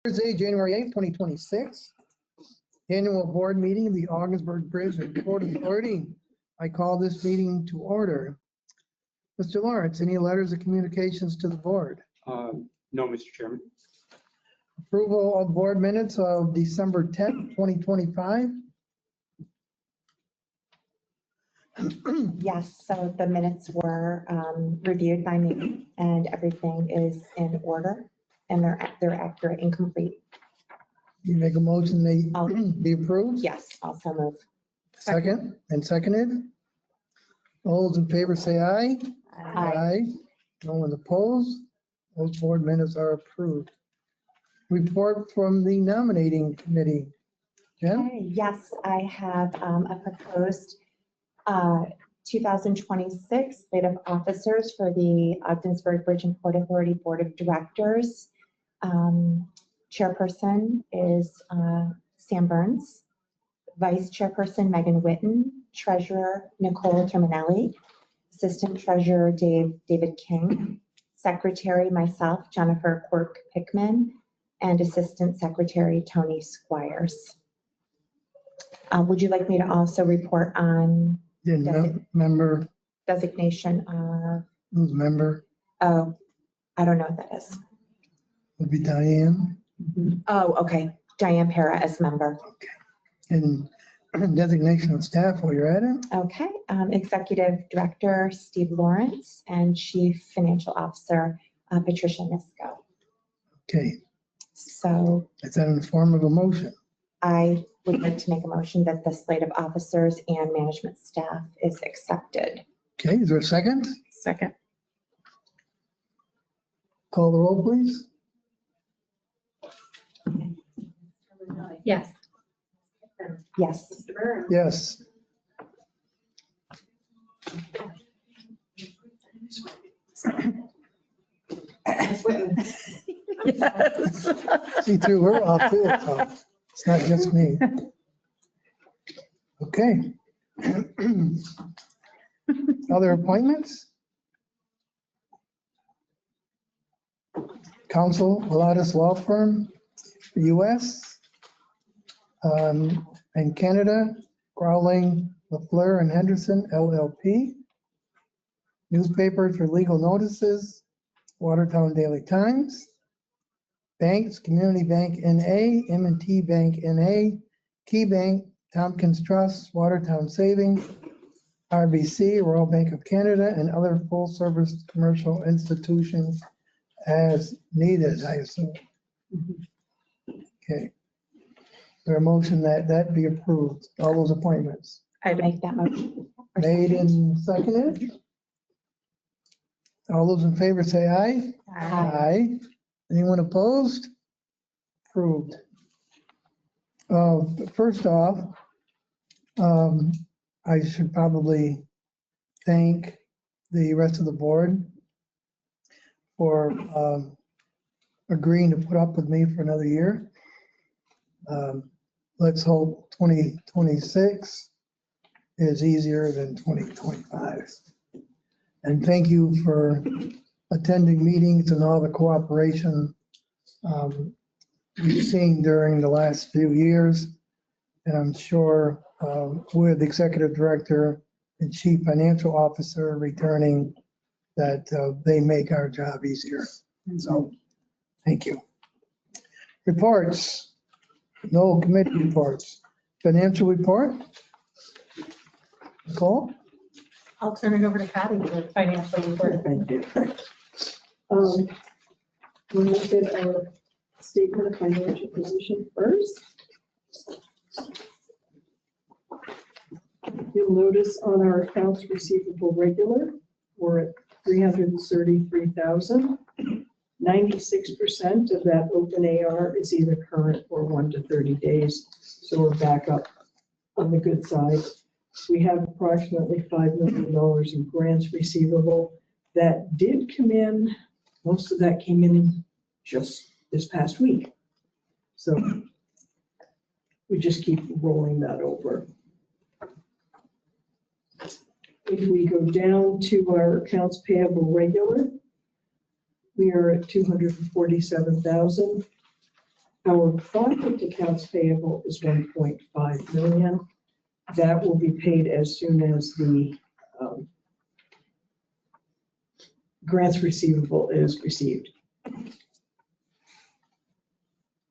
Thursday, January 8th, 2026. Annual board meeting of the Ogdensburg Bridge and Port Authority. I call this meeting to order. Mr. Lawrence, any letters of communications to the board? No, Mr. Chairman. Approval of board minutes of December 10th, 2025. Yes, so the minutes were reviewed by me and everything is in order and they're accurate and complete. You make a motion, they be approved? Yes, also move. Second and seconded. All those in favor say aye. Aye. No one opposed. Those board minutes are approved. Report from the nominating committee. Jen? Okay, yes, I have a proposed 2026 slate of officers for the Ogdensburg Bridge and Port Authority Board of Directors. Chairperson is Sam Burns, Vice Chairperson Megan Witten, Treasurer Nicole Terminelli, Assistant Treasurer David King, Secretary myself Jennifer Quirk Pickman, and Assistant Secretary Tony Squires. Would you like me to also report on Member, designation of? who's member? Oh, I don't know what that is. Would be Diane. Oh, okay. Diane Para as member. Okay. And designation of staff while you're at it. Okay. Executive Director Steve Lawrence and Chief Financial Officer Patricia Nisco. Okay. So Is that in the form of a motion? I would like to make a motion that the slate of officers and management staff is accepted. Okay, is there a second? Second. Call the roll, please. Yes. Yes. Yes. Yes. She threw her off too, so it's not just me. Okay. Other appointments? Counsel Pilatus Law Firm, US, and Canada, Growling, LaFleur and Henderson, LLP. Newspapers for legal notices, Watertown Daily Times. Banks, Community Bank NA, M&T Bank NA, Key Bank, Tompkins Trust, Watertown Savings, RBC, Royal Bank of Canada, and other full-service commercial institutions as needed, I assume. Okay. Is there a motion that be approved, all those appointments? I'd make that motion. Made and seconded. All those in favor say aye. Aye. Anyone opposed? Approved. First off, I should probably thank the rest of the board for agreeing to put up with me for another year. Let's hope 2026 is easier than 2025. And thank you for attending meetings and all the cooperation we've seen during the last few years. And I'm sure with Executive Director and Chief Financial Officer returning, that they make our job easier. So thank you. Reports. No committee reports. Financial report. Nicole? I'll turn it over to Patty for the financial report. Thank you. We'll look at our statement of financial position first. You'll notice on our accounts receivable regular, we're at 333,000. 96% of that open AR is either current or 1 to 30 days. So we're back up on the good side. We have approximately $5 million in grants receivable that did come in. Most of that came in just this past week. So we just keep rolling that over. If we go down to our accounts payable regular, we are at 247,000. Our project accounts payable is 1.5 million. That will be paid as soon as the grants receivable is received.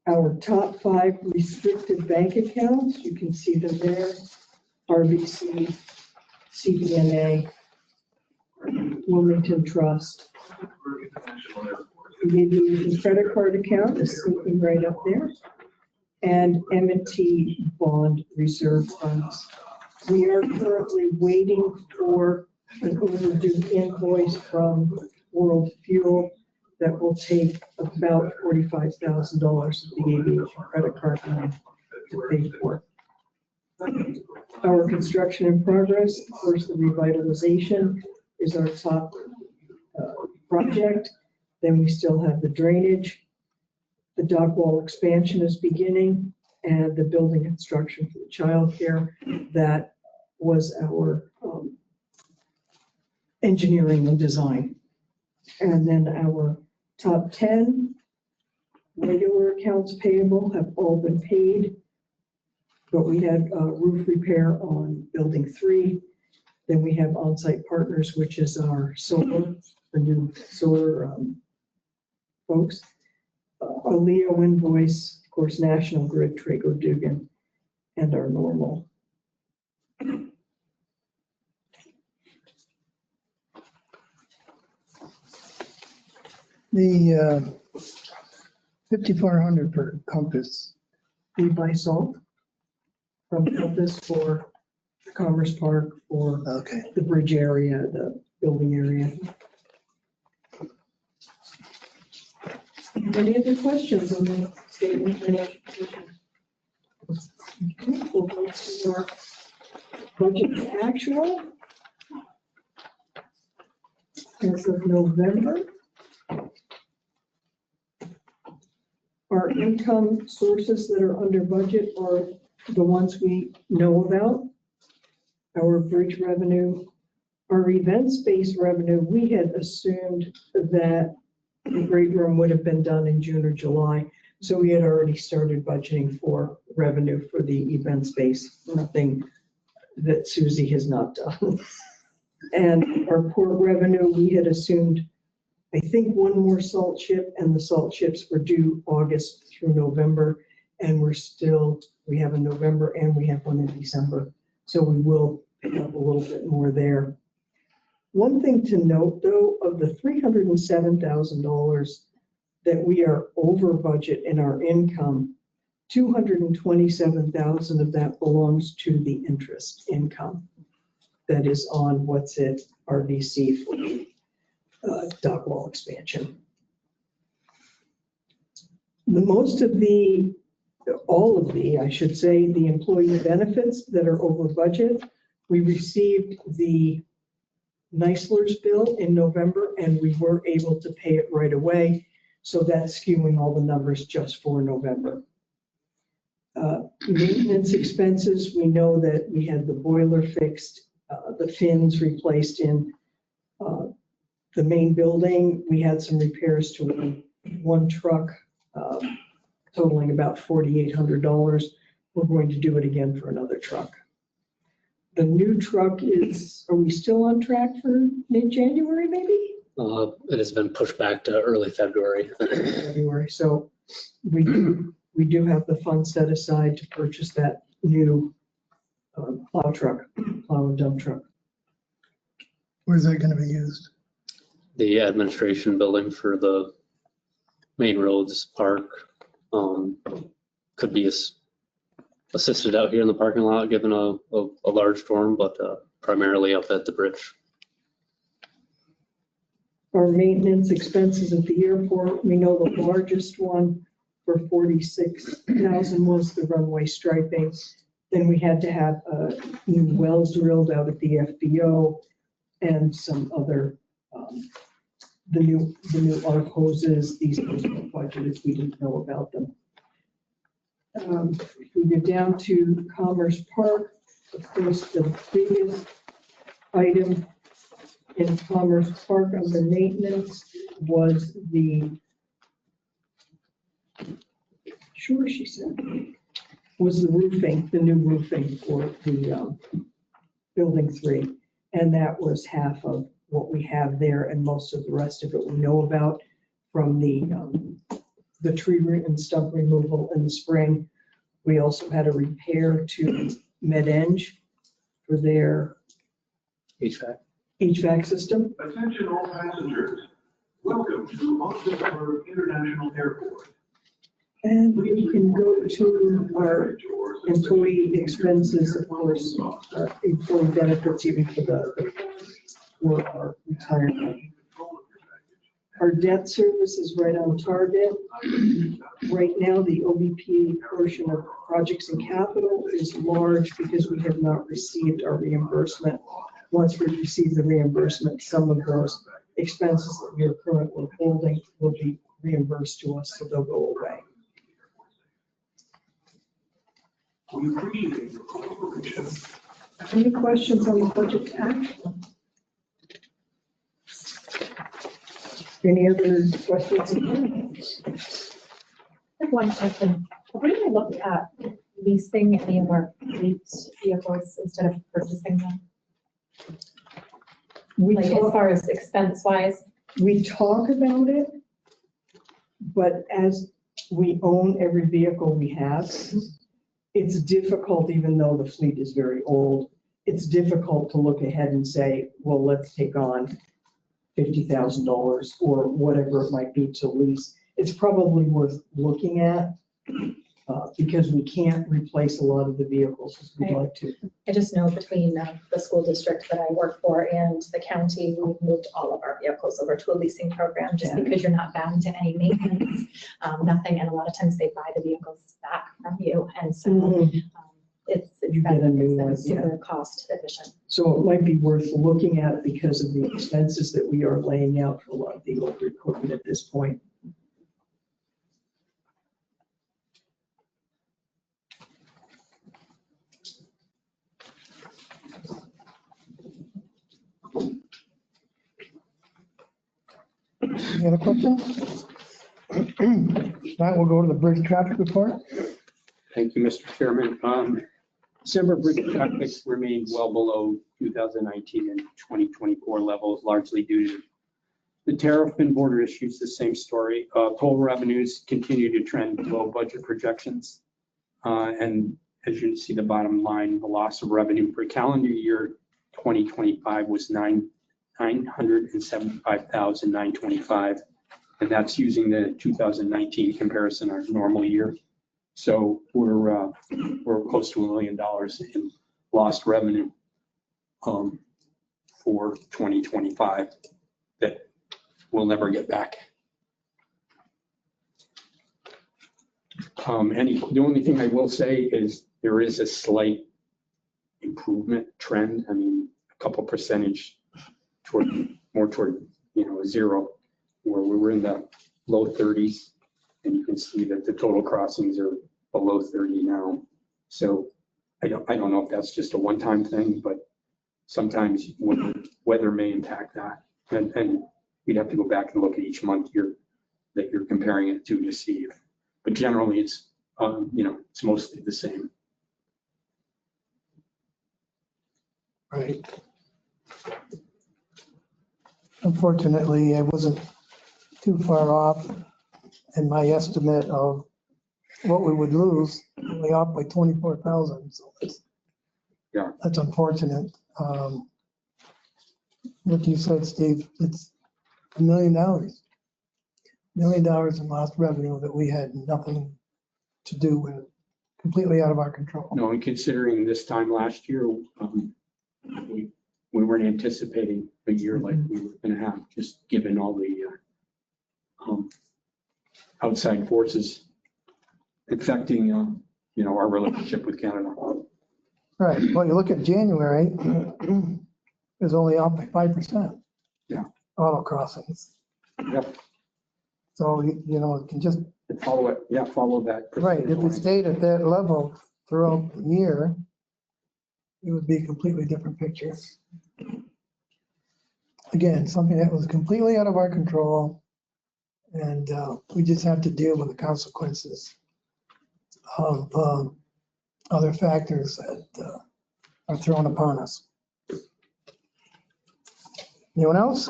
Our top 5 restricted bank accounts, you can see them there: RBC, CBNA, Wilmington Trust. The aviation credit card account is sitting right up there, and M&T bond reserve funds. We are currently waiting for an overdue invoice from World Fuel that will take about $45,000 of the aviation credit card line to pay for. Our construction in progress, of course, the revitalization is our top project. Then we still have the drainage. The dock wall expansion is beginning, and the building construction for the childcare. That was our engineering and design. And then our top 10 regular accounts payable have all been paid, but we had roof repair on building 3. Then we have On-Site Partners, which is our solar, the new solar folks. A Leo invoice, of course, National Grid, Trago Dugan, and our normal. The 5,400 per Compass. We buy salt from Compass for Commerce Park, for Okay. the bridge area, the building area. Any other questions on the statement? We'll go to our budget to actual. As of November. Our income sources that are under budget are the ones we know about. Our bridge revenue, our events-based revenue, we had assumed that the great room would have been done in June or July. So we had already started budgeting for revenue for the event space, nothing that Susie has not done. And our port revenue, we had assumed, I think, one more salt ship, and the salt ships were due August through November. And we have a November and we have one in December. So we will pick up a little bit more there. One thing to note, though, of the $307,000 that we are over budget in our income, $227,000 of that belongs to the interest income that is on what's at RBC for the dock wall expansion. All of the, I should say, the employee benefits that are over budget, we received the Neisler's bill in November, and we were able to pay it right away. So that's skewing all the numbers just for November. Maintenance expenses, we know that we had the boiler fixed, the fins replaced in the main building. We had some repairs to one truck, totaling about $4,800. We're going to do it again for another truck. The new truck is, are we still on track for mid-January, maybe? It has been pushed back to early February. February, so we do have the funds set aside to purchase that new plow and dump truck. Where's that going to be used? The administration building for the main roads park could be assisted out here in the parking lot given a large storm, but primarily up at the bridge. Our maintenance expenses at the airport, we know the largest one for $46,000 was the runway striping. Then we had to have new wells drilled out at the FBO and some other, the new arc hoses. These were budgeted, we didn't know about them. If we go down to Commerce Park, of course, the biggest item in Commerce Park under maintenance was the Sure, she said. Was the roofing, the new roofing for the building 3. And that was half of what we have there, and most of the rest of it we know about from the tree and stump removal in the spring. We also had a repair to Med-Eng for their HVAC system. Attention all passengers. Welcome to Ogdensburg International Airport. And we can go to our employee expenses, of course, our employee benefits, even for our retirement. Our debt service is right on target. Right now, the OBPA portion of projects and capital is large because we have not received our reimbursement. Once we receive the reimbursement, some of those expenses that we are currently holding will be reimbursed to us, so they'll go away. We appreciate your cooperation. Any questions on the budget to action? Any other questions? I have one question. What do I look at leasing any of our fleet vehicles instead of purchasing them? We Like as talk, far as expense wise? we talk about it, but as we own every vehicle we have, it's difficult, even though the fleet is very old, it's difficult to look ahead and say, well, let's take on $50,000 or whatever it might be to lease. It's probably worth looking at because we can't replace a lot of the vehicles as we'd like to. I just know between the school district that I work for and the county, we've moved all of our vehicles over to a leasing program just Yeah. because you're not bound to any maintenance, nothing. And a lot of times they buy the vehicles back from you. And so it's You get a new one, super cost efficient. So it might be worth looking at because of the expenses that we are laying out for a lot of the older equipment at this point. Any other questions? Now we'll go to the bridge traffic report. Thank you, Mr. Chairman. December bridge traffic remained well below 2019 and 2024 levels, largely due to the tariff and border issues. The same story. Toll revenues continue to trend below budget projections. And as you can see, the bottom line, the loss of revenue for calendar year 2025 was $975,925. And that's using the 2019 comparison, our normal year. So we're close to $1 million in lost revenue for 2025 that we'll never get back. The only thing I will say is there is a slight improvement trend. I mean, a couple percentage more toward zero, where we were in the low 30s. And you can see that the total crossings are below 30 now. So I don't know if that's just a one-time thing, but sometimes weather may impact that. And we'd have to go back and look at each month that you're comparing it to see if, but generally it's, it's mostly the same. Right. Unfortunately, I wasn't too far off in my estimate of what we would lose, only off by 24,000. So that's unfortunate. Like you said, Steve, it's $1 million. $1 million in lost revenue that we had nothing to do with, completely out of our control. No, and considering this time last year, we weren't anticipating a year like we were going to have, just given all the outside forces affecting, our relationship with Canada. Right. Well, you look at January, it was only up by 5%. Yeah. Auto crossings. Yep. So, it can just, Follow it. Yeah, follow that. right, if we stayed at that level throughout the year, it would be a completely different picture. Again, something that was completely out of our control, and we just have to deal with the consequences of other factors that are thrown upon us. Anyone else?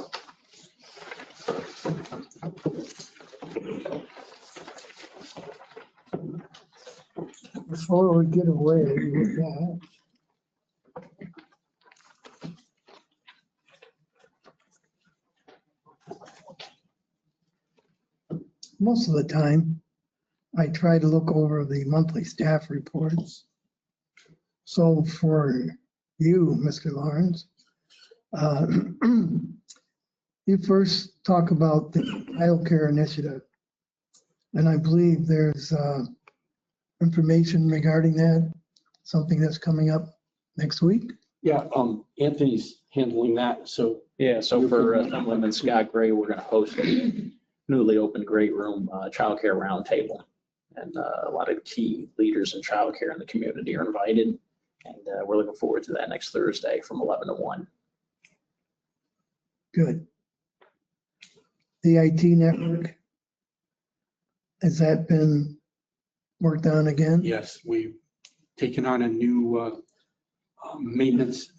Before we get away with that. Most of the time, I try to look over the monthly staff reports. So for you, Mr. Lawrence, you first talk about the child care initiative. And I believe there's information regarding that, something that's coming up next week. Yeah, Anthony's handling that, so. Yeah, so for Cumberland and Scott Gray, we're gonna host a newly opened great room, childcare roundtable. And a lot of key leaders in childcare in the community are invited. And we're looking forward to that next Thursday from 11 to 1. Good. The IT network, has that been worked on again? Yes, we've taken on a new maintenance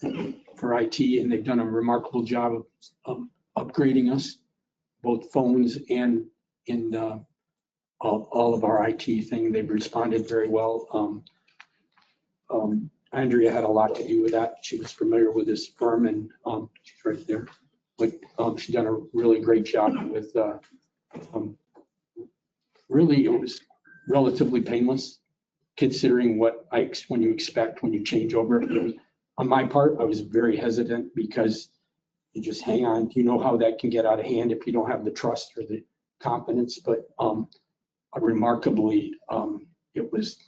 for IT, and they've done a remarkable job of upgrading us, both phones and in all of our IT thing. They've responded very well. Andrea had a lot to do with that. She was familiar with this firm, and she's right there. But she's done a really great job with, really, it was relatively painless considering when you expect when you change over. On my part, I was very hesitant because you just hang on. You know how that can get out of hand if you don't have the trust or the confidence, but remarkably, it was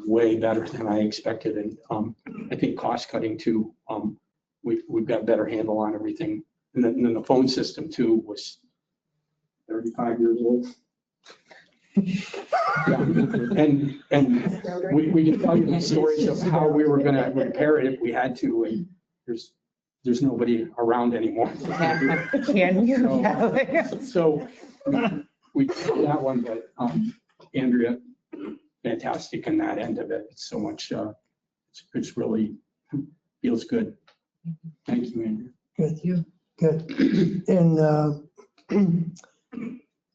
way better than I expected. And I think cost cutting too, we've got a better handle on everything. And then the phone system too was 35 years old. Yeah. And we can tell you the stories of how we were going to repair it if we had to. And there's nobody around anymore. So we did that one, but Andrea, fantastic in that end of it. It's so much, it's really feels good. Thank you, Andrea. Good, good. And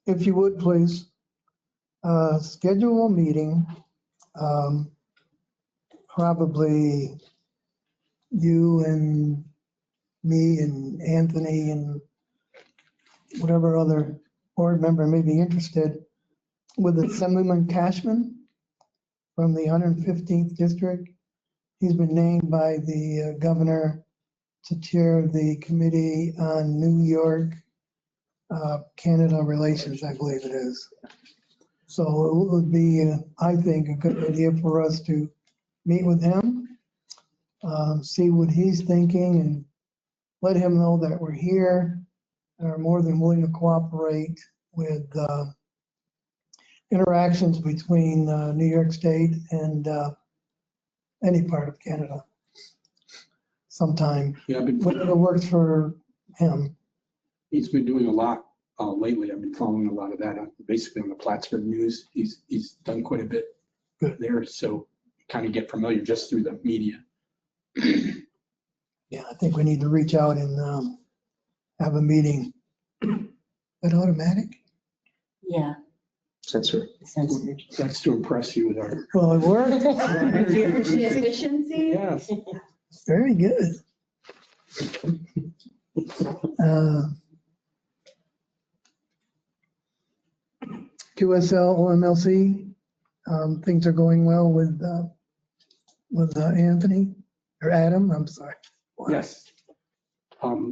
if you would, please, schedule a meeting. Probably you and me and Anthony and whatever other board member may be interested with Assemblyman Cashman from the 115th District. He's been named by the governor to chair the Committee on New York, Canada Relations, I believe it is. So it would be, I think, a good idea for us to meet with him, see what he's thinking, and let him know that we're here and are more than willing to cooperate with interactions between New York State and any part of Canada sometime. Yeah, Whatever works for him. he's been doing a lot lately. I've been following a lot of that, basically on the Plattsburgh News. He's done quite a bit there, so kind of get familiar just through the media. Yeah, I think we need to reach out and have a meeting. Is that automatic? Yeah. Censor. Censored. That's to impress you with our. Well, it worked. The efficiency. Yes. Very good. QSL, OMLC, things are going well with Anthony or Adam, I'm sorry. Yes.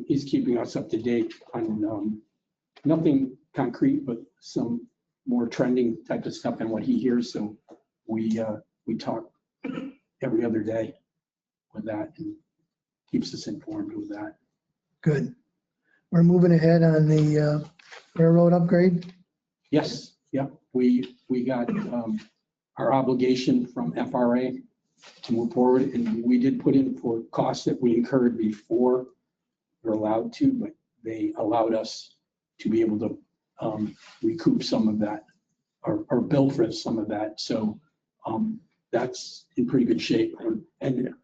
He's keeping us up to date on nothing concrete, but some more trending type of stuff and what he hears. So we talk every other day with that and keeps us informed with that. Good. We're moving ahead on the railroad upgrade. Yes, yeah, we got our obligation from FRA to move forward, and we did put in for costs that we incurred before we're allowed to, but they allowed us to be able to recoup some of that or bill for some of that. So That's in pretty good shape. And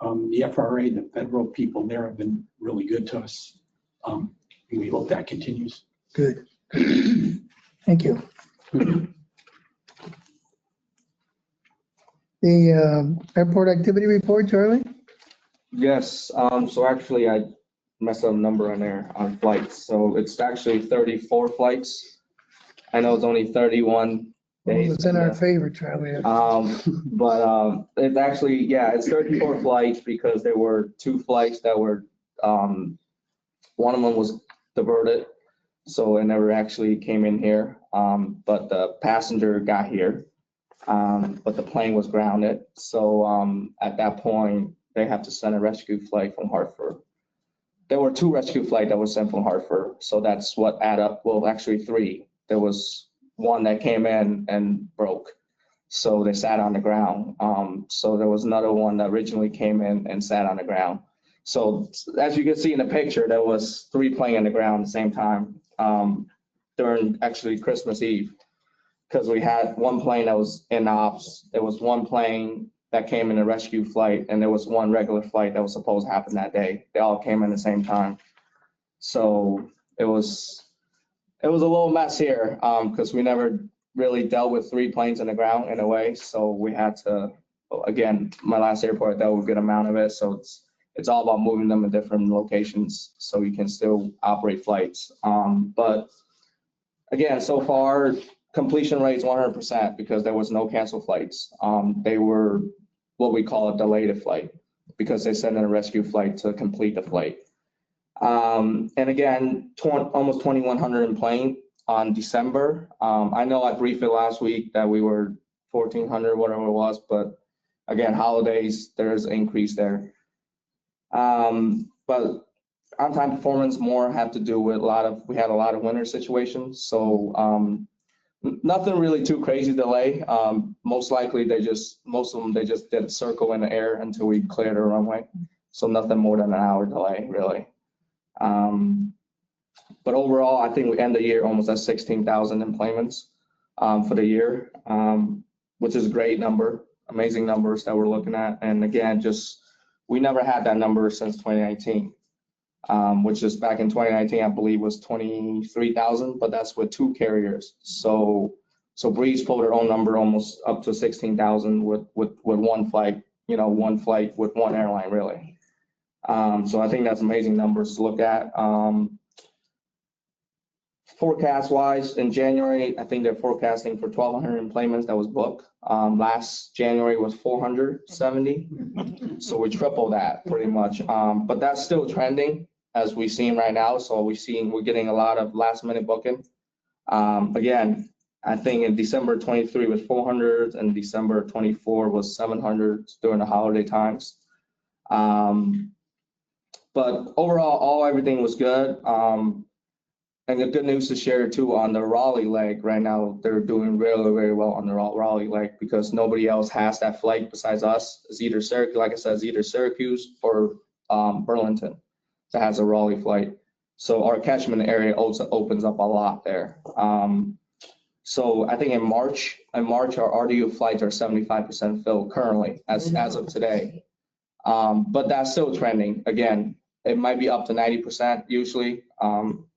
the FRA, the federal people there have been really good to us. And we hope that continues. Good. Thank you. The airport activity report, Charlie? Yes, so actually I messed up a number on there on flights. So it's actually 34 flights. I know it's only 31 days. It's in our favor, Charlie. But it's actually, yeah, it's 34 flights because there were 2 flights that were, one of them was diverted. So it never actually came in here. But the passenger got here, but the plane was grounded. So at that point, they have to send a rescue flight from Hartford. There were 2 rescue flights that were sent from Hartford. So that's what add up, well, actually 3. There was one that came in and broke. So they sat on the ground. So there was another one that originally came in and sat on the ground. So as you can see in the picture, there was 3 playing on the ground at the same time during actually Christmas Eve. Because we had 1 plane that was in ops. There was 1 plane that came in a rescue flight, and there was 1 regular flight that was supposed to happen that day. They all came in at the same time. So it was a little mess here because we never really dealt with 3 planes in the ground in a way. So we had to, again, my last airport dealt with a good amount of it. So it's all about moving them in different locations so you can still operate flights. But again, so far, completion rate is 100% because there was no canceled flights. They were what we call a delayed flight because they sent in a rescue flight to complete the flight. And again, almost 2,100 in plane on December. I know I briefed it last week that we were 1,400, whatever it was, but again, holidays, there's an increase there. But on-time performance more have to do with we had a lot of winter situations. So nothing really too crazy delay. Most likely most of them, they just did a circle in the air until we cleared the runway. So nothing more than an hour delay, really. But overall, I think we end the year almost at 16,000 employments for the year, which is a great number, amazing numbers that we're looking at. And again, we never had that number since 2019, which is back in 2019, I believe was 23,000, but that's with 2 carriers. So Breeze pulled their own number almost up to 16,000 with 1 flight, 1 flight with 1 airline really. So I think that's amazing numbers to look at. Forecast wise, in January, I think they're forecasting for 1,200 employments that was booked. Last January was 470. So we tripled that pretty much. But that's still trending as we've seen right now. So we're getting a lot of last minute booking. Again, I think in December 23 was 400 and December 24 was 700 during the holiday times. But overall, everything was good. And the good news to share too on the Raleigh leg right now, they're doing really, very well on the Raleigh leg because nobody else has that flight besides us. It's either Syracuse, like I said, it's either Syracuse or Burlington that has a Raleigh flight. So our catchment area also opens up a lot there. So I think in March our RDU flights are 75% filled currently as of today. But that's still trending. Again, it might be up to 90% usually.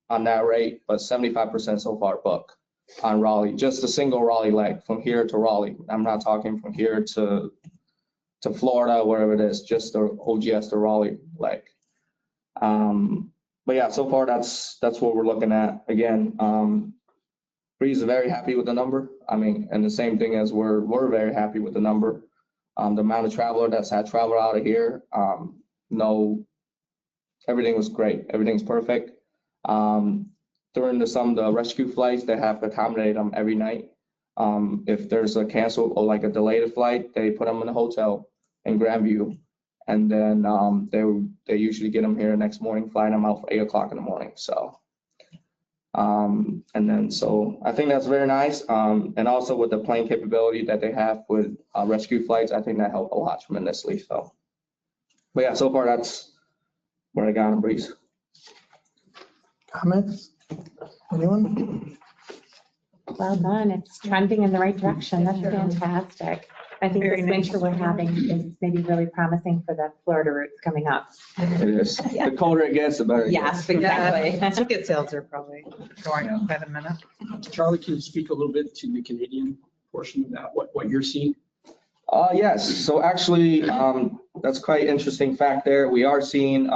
On that rate, but 75% so far booked on Raleigh, just a single Raleigh leg from here to Raleigh. I'm not talking from here to Florida, wherever it is, just the OGS to Raleigh leg. But yeah, so far that's what we're looking at. Again, Breeze is very happy with the number. I mean, and the same thing as we're very happy with the number. The amount of traveler that's had traveled out of here, everything was great. Everything's perfect. During some of the rescue flights, they have to accommodate them every night. If there's a cancel or like a delayed flight, they put them in a hotel in Grandview, and then they usually get them here the next morning, flying them out for 8 o'clock in the morning. So, so I think that's very nice. And also with the plane capability that they have with rescue flights, I think that helped a lot tremendously. So, but yeah, so far that's what I got on Breeze. Comments? Anyone? Well done. It's trending in the right direction. That's fantastic. I think Very this winter we're having is maybe really promising for the Florida routes coming up. It is. The colder it gets, the better it gets. Yes, exactly. Ticket sales are probably going up by the minute. Charlie, can you speak a little bit to the Canadian portion of that, what you're seeing? Yes, so actually, that's quite interesting fact there. We are seeing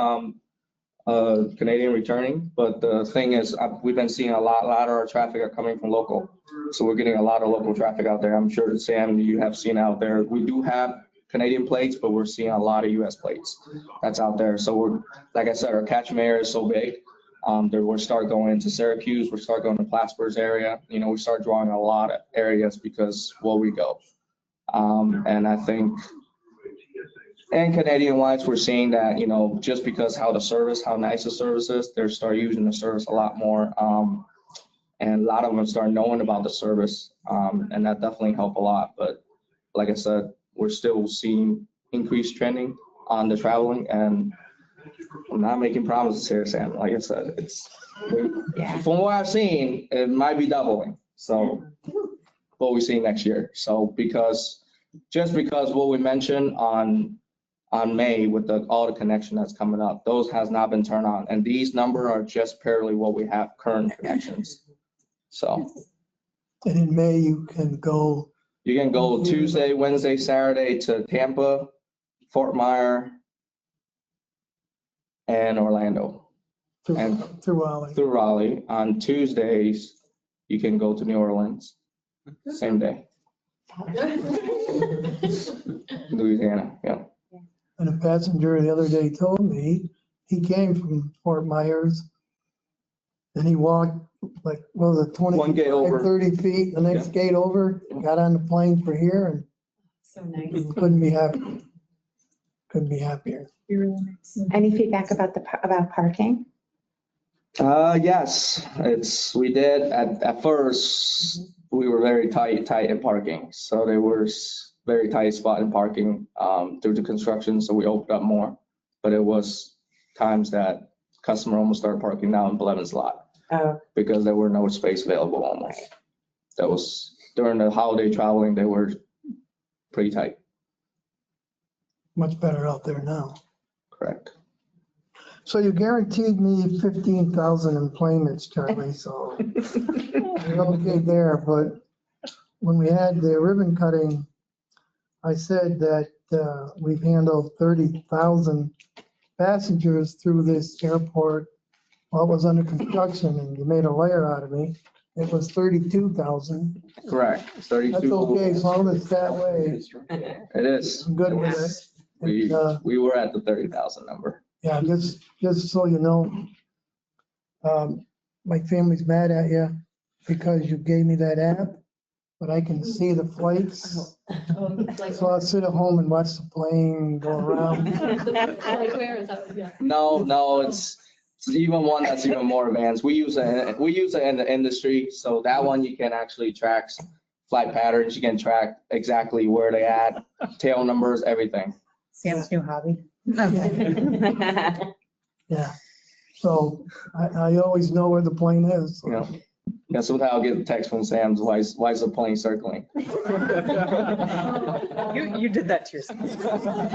Canadian returning, but the thing is, we've been seeing a lot of our traffic are coming from local. So we're getting a lot of local traffic out there. I'm sure, Sam, you have seen out there. We do have Canadian plates, but we're seeing a lot of US plates that's out there. So we're, like I said, our catchment area is so big. We're start going into Syracuse, we're start going to Plattsburgh's area. You know, we start drawing a lot of areas because where we go. And I think, and Canadian wise, we're seeing that, you know, just because how nice the service is, they start using the service a lot more. And a lot of them start knowing about the service, and that definitely helped a lot. But like I said, we're still seeing increased trending on the traveling, and I'm not making promises here, Sam. Like I said, from what I've seen, it might be doubling. So what we see next year. So just because what we mentioned on May with all the connection that's coming up, those has not been turned on, and these numbers are just purely what we have current connections. So. And in May, you can go. You can go Tuesday, Wednesday, Saturday to Tampa, Fort Myers, and Orlando. Through Raleigh. Through Raleigh. On Tuesdays, you can go to New Orleans, same day. Louisiana, yeah. And a passenger the other day told me he came from Fort Myers and he walked like, what was it, 25, 30 feet, the next gate over, got on the plane for here and So nice. couldn't be happy. Couldn't be happier. Really nice. Any feedback about parking? Yes, we did. At first, we were very tight in parking. So there was very tight spot in parking due to construction. So we opened up more, but it was times that customer almost started parking down in Blevins lot because there were no space available almost. That was during the holiday traveling, they were pretty tight. Much better out there now. Correct. So you guaranteed me 15,000 employments, Charlie, so you're okay there. But when we had the ribbon cutting, I said that we've handled 30,000 passengers through this airport while it was under construction, and you made a liar out of me. It was 32,000. Correct. 32. That's okay, as long as it's that way. It is. I'm good with it. We were at the 30,000 number. Yeah, just so you know, my family's mad at you because you gave me that app, but I can see the flights. So I'll sit at home and watch the plane go around. Like where is that? Yeah. No, it's even one that's even more advanced. We use it in the industry, so that one you can actually track flight patterns. You can track exactly where they at, tail numbers, everything. Sam's new hobby. Yeah, so I always know where the plane is. So. Yeah. That's what I'll get a text from Sam's. Why is the plane circling? You did that to yourself.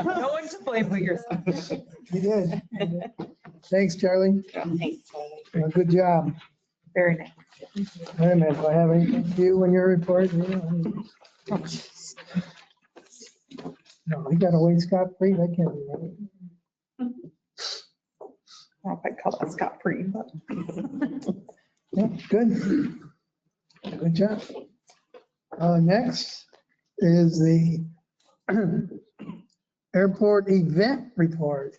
No one to blame but yourself. You did. Thanks, Charlie. Thanks, Charlie. Good job. Very nice. Wait a minute, do I have anything for you in your report? No, we got away scot-free. That can't be right. Not if I call it scot-free, but. Yeah, good. Good job. Next is the airport event report.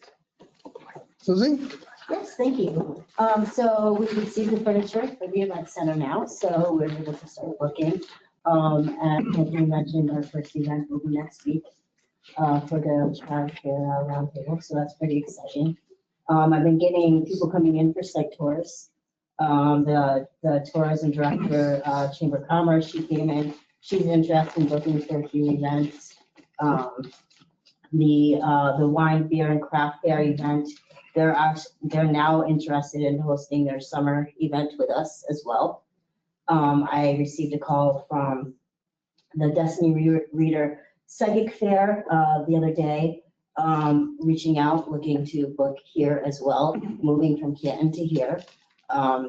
Susie? Yes, thank you. So we received the furniture for the event center now, so we're able to start booking. And Anthony mentioned our first event will be next week for the child care roundtable, so that's pretty exciting. I've been getting people coming in for site tours. The tourism director, Chamber of Commerce, she came in. She's interested in booking for a few events. The wine, beer, and craft fair event, they're now interested in hosting their summer event with us as well. I received a call from the Destiny Reader Psychic Fair the other day, reaching out, looking to book here as well, moving from Canton to here.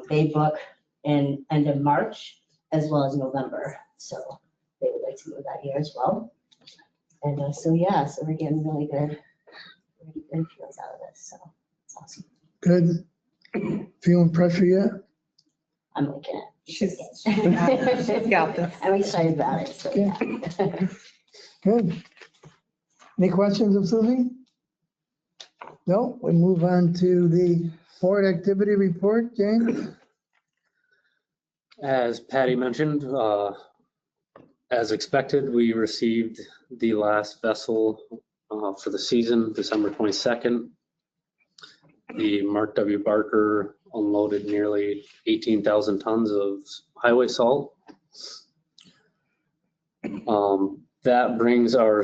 They book in end of March as well as November, so they would like to move that here as well. And so we're getting really good feels out of this, so it's awesome. Good. Feeling pressure yet? I'm liking it. She's got this. I'm excited about it, so yeah. Good. Any questions of Susie? No, we move on to the board activity report. James? As Patty mentioned, as expected, we received the last vessel for the season, December 22nd. The Mark W. Barker unloaded nearly 18,000 tons of highway salt. That brings our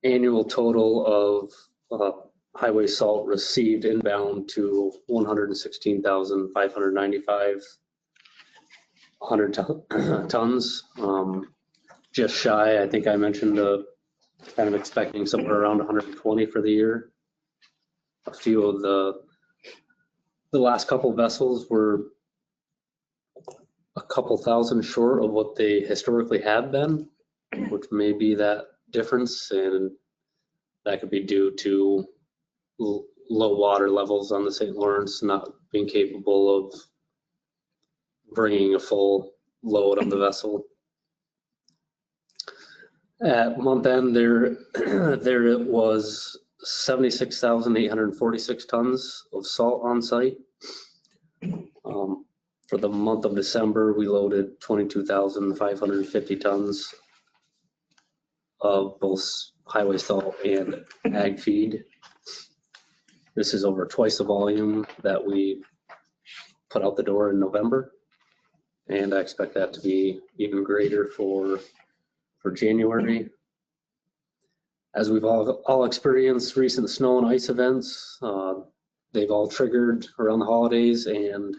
annual total of highway salt received inbound to 116,595 tons. Just shy, I think I mentioned kind of expecting somewhere around 120 for the year. A few of the last couple vessels were a couple thousand short of what they historically have been, which may be that difference, and that could be due to low water levels on the St. Lawrence, not being capable of bringing a full load on the vessel. At month end, there it was 76,846 tons of salt on site. For the month of December, we loaded 22,550 tons of both highway salt and ag feed. This is over twice the volume that we put out the door in November. And I expect that to be even greater for January. As we've all experienced recent snow and ice events, they've all triggered around the holidays, and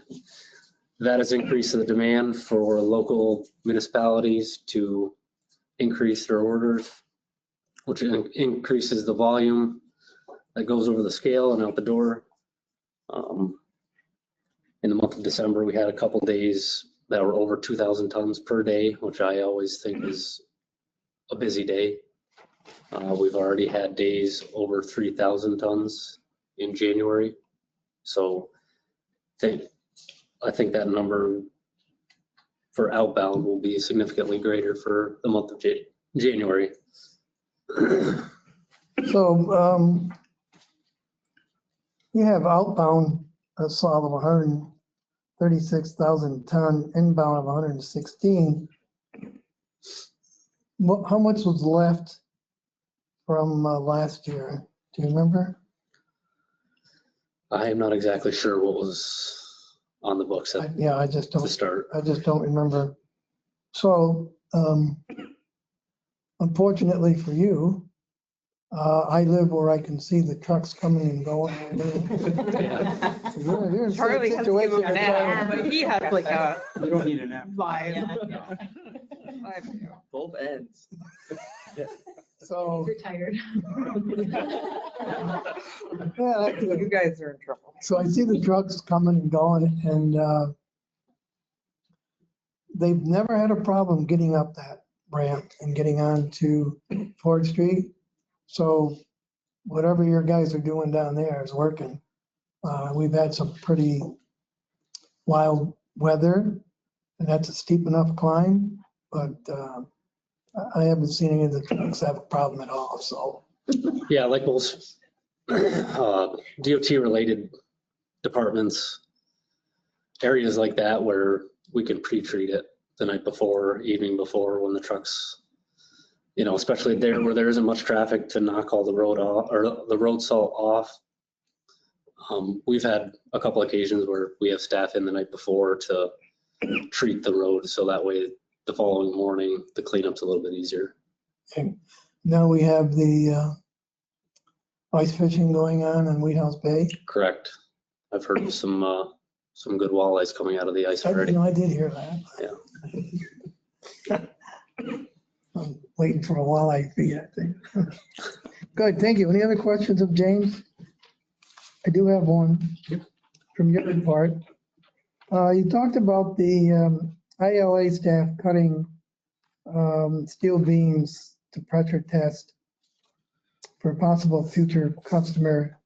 that has increased the demand for local municipalities to increase their orders, which increases the volume that goes over the scale and out the door. In the month of December, we had a couple days that were over 2,000 tons per day, which I always think is a busy day. We've already had days over 3,000 tons in January. So I think that number for outbound will be significantly greater for the month of January. So you have outbound salt of 136,000 ton, inbound of 116. How much was left from last year? Do you remember? I am not exactly sure what was on the books at I just the don't. start. I just don't remember. So unfortunately for you, I live where I can see the trucks coming and going. You're in a Charlie has to give situation him an nap, where- but he has like a You don't need an app. vibe. Both ends. So, Retired. yeah, You guys are in trouble. so I see the trucks coming and going, and they've never had a problem getting up that ramp and getting on to Ford Street. So whatever your guys are doing down there is working. We've had some pretty wild weather, and that's a steep enough climb, but I haven't seen any of the trucks have a problem at all, so. Yeah, like most DOT-related departments, areas like that where we can pre-treat it the night before, evening before, when the trucks, especially there where there isn't much traffic to knock all the road off or the road salt off. We've had a couple occasions where we have staff in the night before to treat the road, so that way the following morning the cleanup's a little bit easier. Okay. Now we have the ice fishing going on in Wheat House Bay. Correct. I've heard of some some good walleyes coming out of the ice already. I did hear that. Yeah. I'm waiting for a walleye feed, I think. Good, thank you. Any other questions of James? I do have one from your part. You talked about the ILA staff cutting steel beams to pressure test for a possible future customer.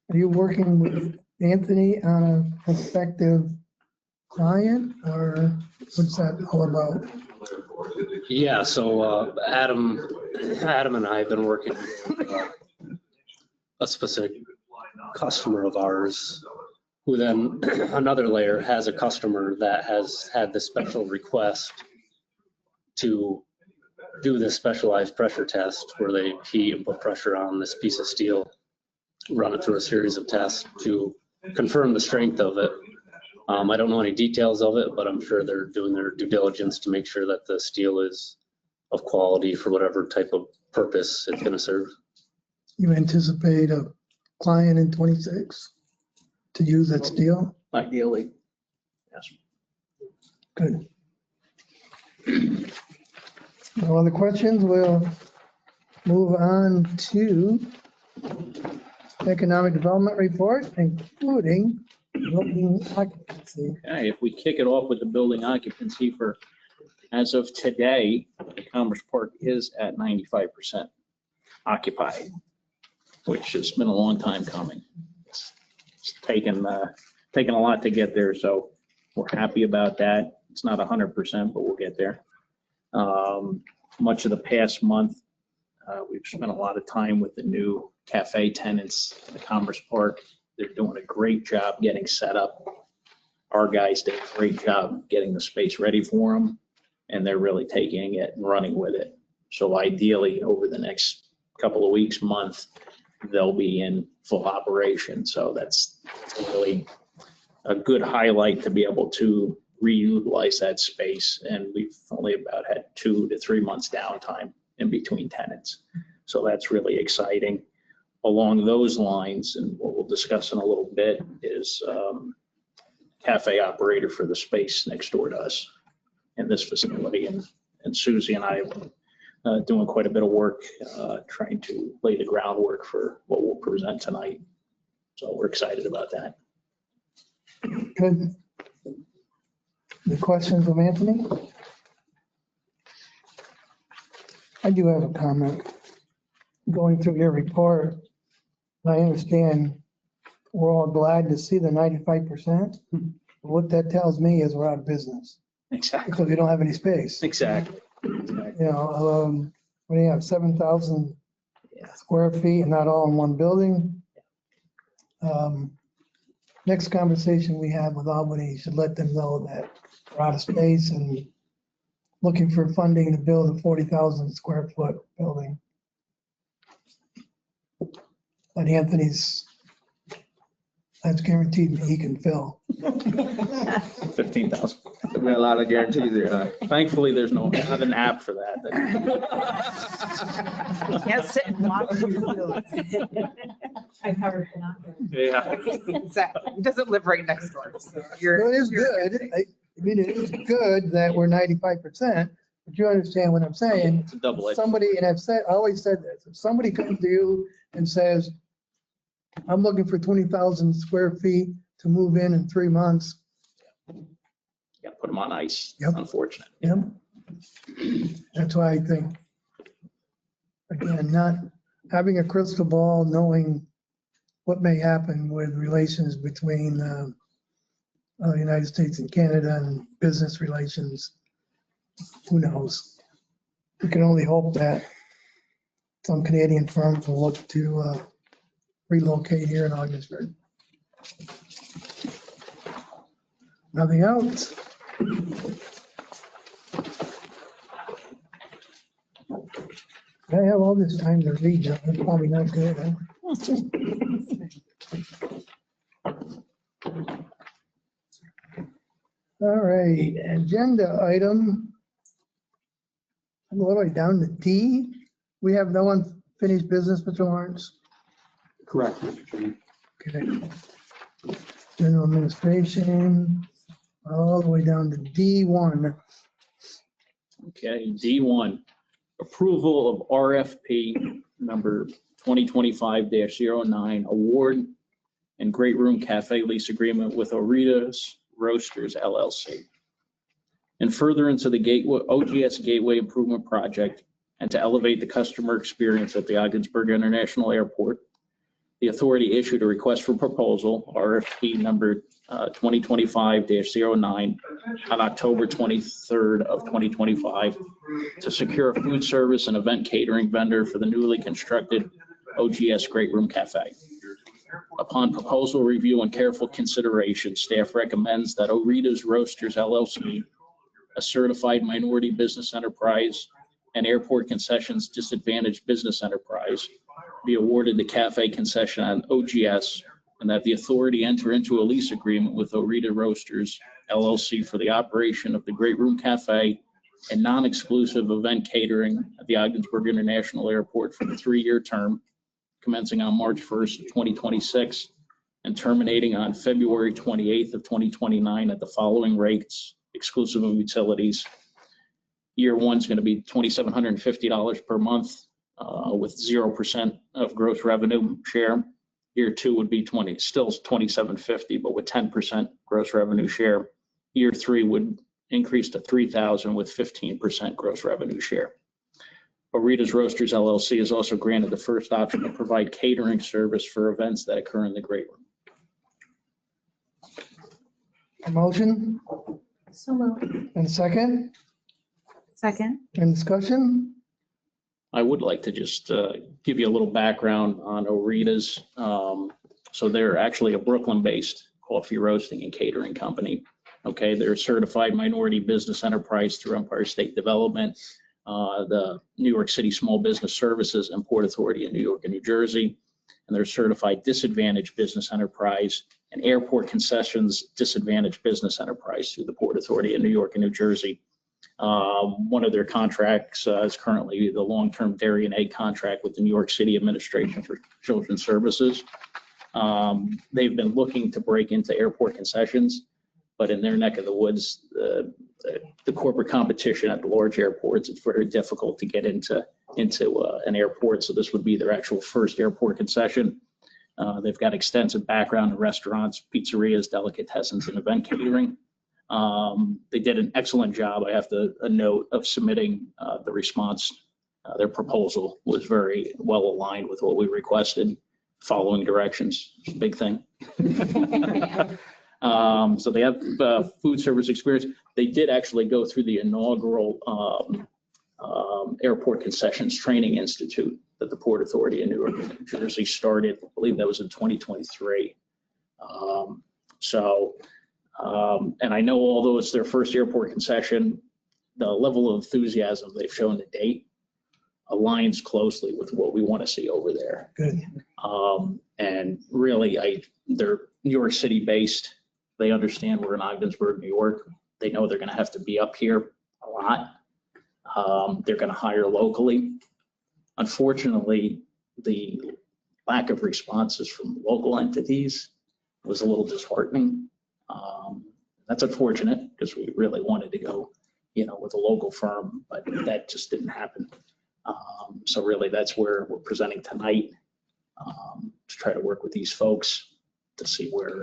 Are you working with Anthony on a prospective client, or what's that all about? Yeah, so Adam and I have been working with a specific customer of ours, who then another layer has a customer that has had the special request to do this specialized pressure test where they heat and put pressure on this piece of steel, run it through a series of tests to confirm the strength of it. I don't know any details of it, but I'm sure they're doing their due diligence to make sure that the steel is of quality for whatever type of purpose it's going to serve. You anticipate a client in 26 to use that steel? Ideally, yes. Good. No other questions? We'll move on to economic development report, including building occupancy. Okay, if we kick it off with the building occupancy for, as of today, the Commerce Park is at 95% occupied, which has been a long time coming. It's taken a lot to get there, so we're happy about that. It's not 100%, but we'll get there. Much of the past month, we've spent a lot of time with the new cafe tenants in the Commerce Park. They're doing a great job getting set up. Our guys did a great job getting the space ready for them, and they're really taking it and running with it. So ideally, over the next couple of weeks, month, they'll be in full operation. So that's really a good highlight to be able to reutilize that space. And we've only about had 2 to 3 months downtime in between tenants. So that's really exciting. Along those lines, and what we'll discuss in a little bit, is cafe operator for the space next door to us in this facility. And Susie and I have been doing quite a bit of work trying to lay the groundwork for what we'll present tonight. So we're excited about that. Good. The questions of Anthony? I do have a comment. Going through your report, I understand we're all glad to see the 95%. What that tells me is we're out of business Exactly. because we don't have any space. Exactly. You know, when you have 7,000 square feet and not all in one building. Next conversation we have with Albany should let them know that we're out of space and looking for funding to build a 40,000 square foot building. But Anthony's, that's guaranteed me he can fill. 15,000. There's been a lot of guarantees there, huh? Thankfully, there's not an app for that. You can't sit and watch. I've heard that. Yeah. Exactly. It doesn't live right next door. So Well, you're. it is good. I mean, it is good that we're 95%, but you understand what I'm saying. It's a double edged. Somebody, and I always said this, if somebody comes to you and says, I'm looking for 20,000 square feet to move in 3 months. Yeah, put them on ice. Yep. Unfortunate. Yep. That's why I think, again, not having a crystal ball, knowing what may happen with relations between the United States and Canada and business relations, who knows? We can only hope that some Canadian firms will look to relocate here in Ogdensburg. Nothing else? I have all this time to read, John. That's probably not good, huh? All right, agenda item. I'm all the way down to D. We have no unfinished business, Mr. Lawrence. Correct, Mr. Chairman. Okay. General administration, all the way down to D1. Okay, D1, approval of RFP number 2025-09, award and Great Room Cafe lease agreement with Orita's Roasters LLC. And further into the OGS Gateway Improvement Project and to elevate the customer experience at the Ogdensburg International Airport, the authority issued a request for proposal, RFP number 2025-09, on October 23rd of 2025 to secure a food service and event catering vendor for the newly constructed OGS Great Room Cafe. Upon proposal review and careful consideration, staff recommends that Orita's Roasters LLC, a certified minority business enterprise and airport concessions disadvantaged business enterprise, be awarded the cafe concession on OGS, and that the authority enter into a lease agreement with Orita Roasters LLC for the operation of the Great Room Cafe and non-exclusive event catering at the Ogdensburg International Airport for the 3-year term, commencing on March 1st, 2026, and terminating on February 28th of 2029 at the following rates, exclusive of utilities. Year 1 is going to be $2,750 per month with 0% of gross revenue share. Year 2 would be still $2,750, but with 10% gross revenue share. Year 3 would increase to $3,000 with 15% gross revenue share. Orita's Roasters LLC is also granted the first option to provide catering service for events that occur in the Great Room. A motion So moved. and second, Second. and discussion? I would like to just give you a little background on Orita's. So they're actually a Brooklyn-based coffee roasting and catering company. Okay, they're a certified minority business enterprise through Empire State Development, the New York City Small Business Services and Port Authority in New York and New Jersey. And they're certified disadvantaged business enterprise and airport concessions disadvantaged business enterprise through the Port Authority in New York and New Jersey. One of their contracts is currently the long-term dairy and egg contract with the New York City Administration for Children's Services. They've been looking to break into airport concessions, but in their neck of the woods, the corporate competition at the large airports, it's very difficult to get into an airport. So this would be their actual first airport concession. They've got extensive background in restaurants, pizzerias, delicatessens, and event catering. They did an excellent job, I have to note, of submitting the response. Their proposal was very well aligned with what we requested, following directions. It's a big thing. So they have food service experience. They did actually go through the inaugural Airport Concessions Training Institute that the Port Authority in New York and New Jersey started. I believe that was in 2023. And I know although it's their first airport concession, the level of enthusiasm they've shown to date aligns closely with what we want to see over there. Good. And really, they're New York City based. They understand we're in Ogdensburg, New York. They know they're going to have to be up here a lot. They're going to hire locally. Unfortunately, the lack of responses from local entities was a little disheartening. That's unfortunate because we really wanted to go, with a local firm, but that just didn't happen. So really, that's where we're presenting tonight, to try to work with these folks to see where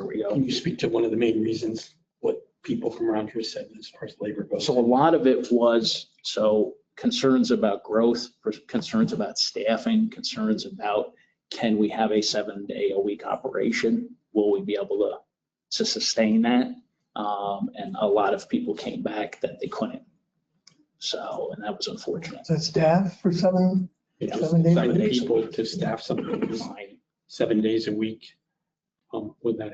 we go. Can you speak to one of the main reasons what people from around here said as far as labor goes? So a lot of it was concerns about growth, concerns about staffing, concerns about can we have a 7-day-a-week operation? Will we be able to sustain that? And a lot of people came back that they couldn't. And that was unfortunate. Is that staff for 7 Yeah. 7 days? 7 days. People to staff something 7 days a week. With that,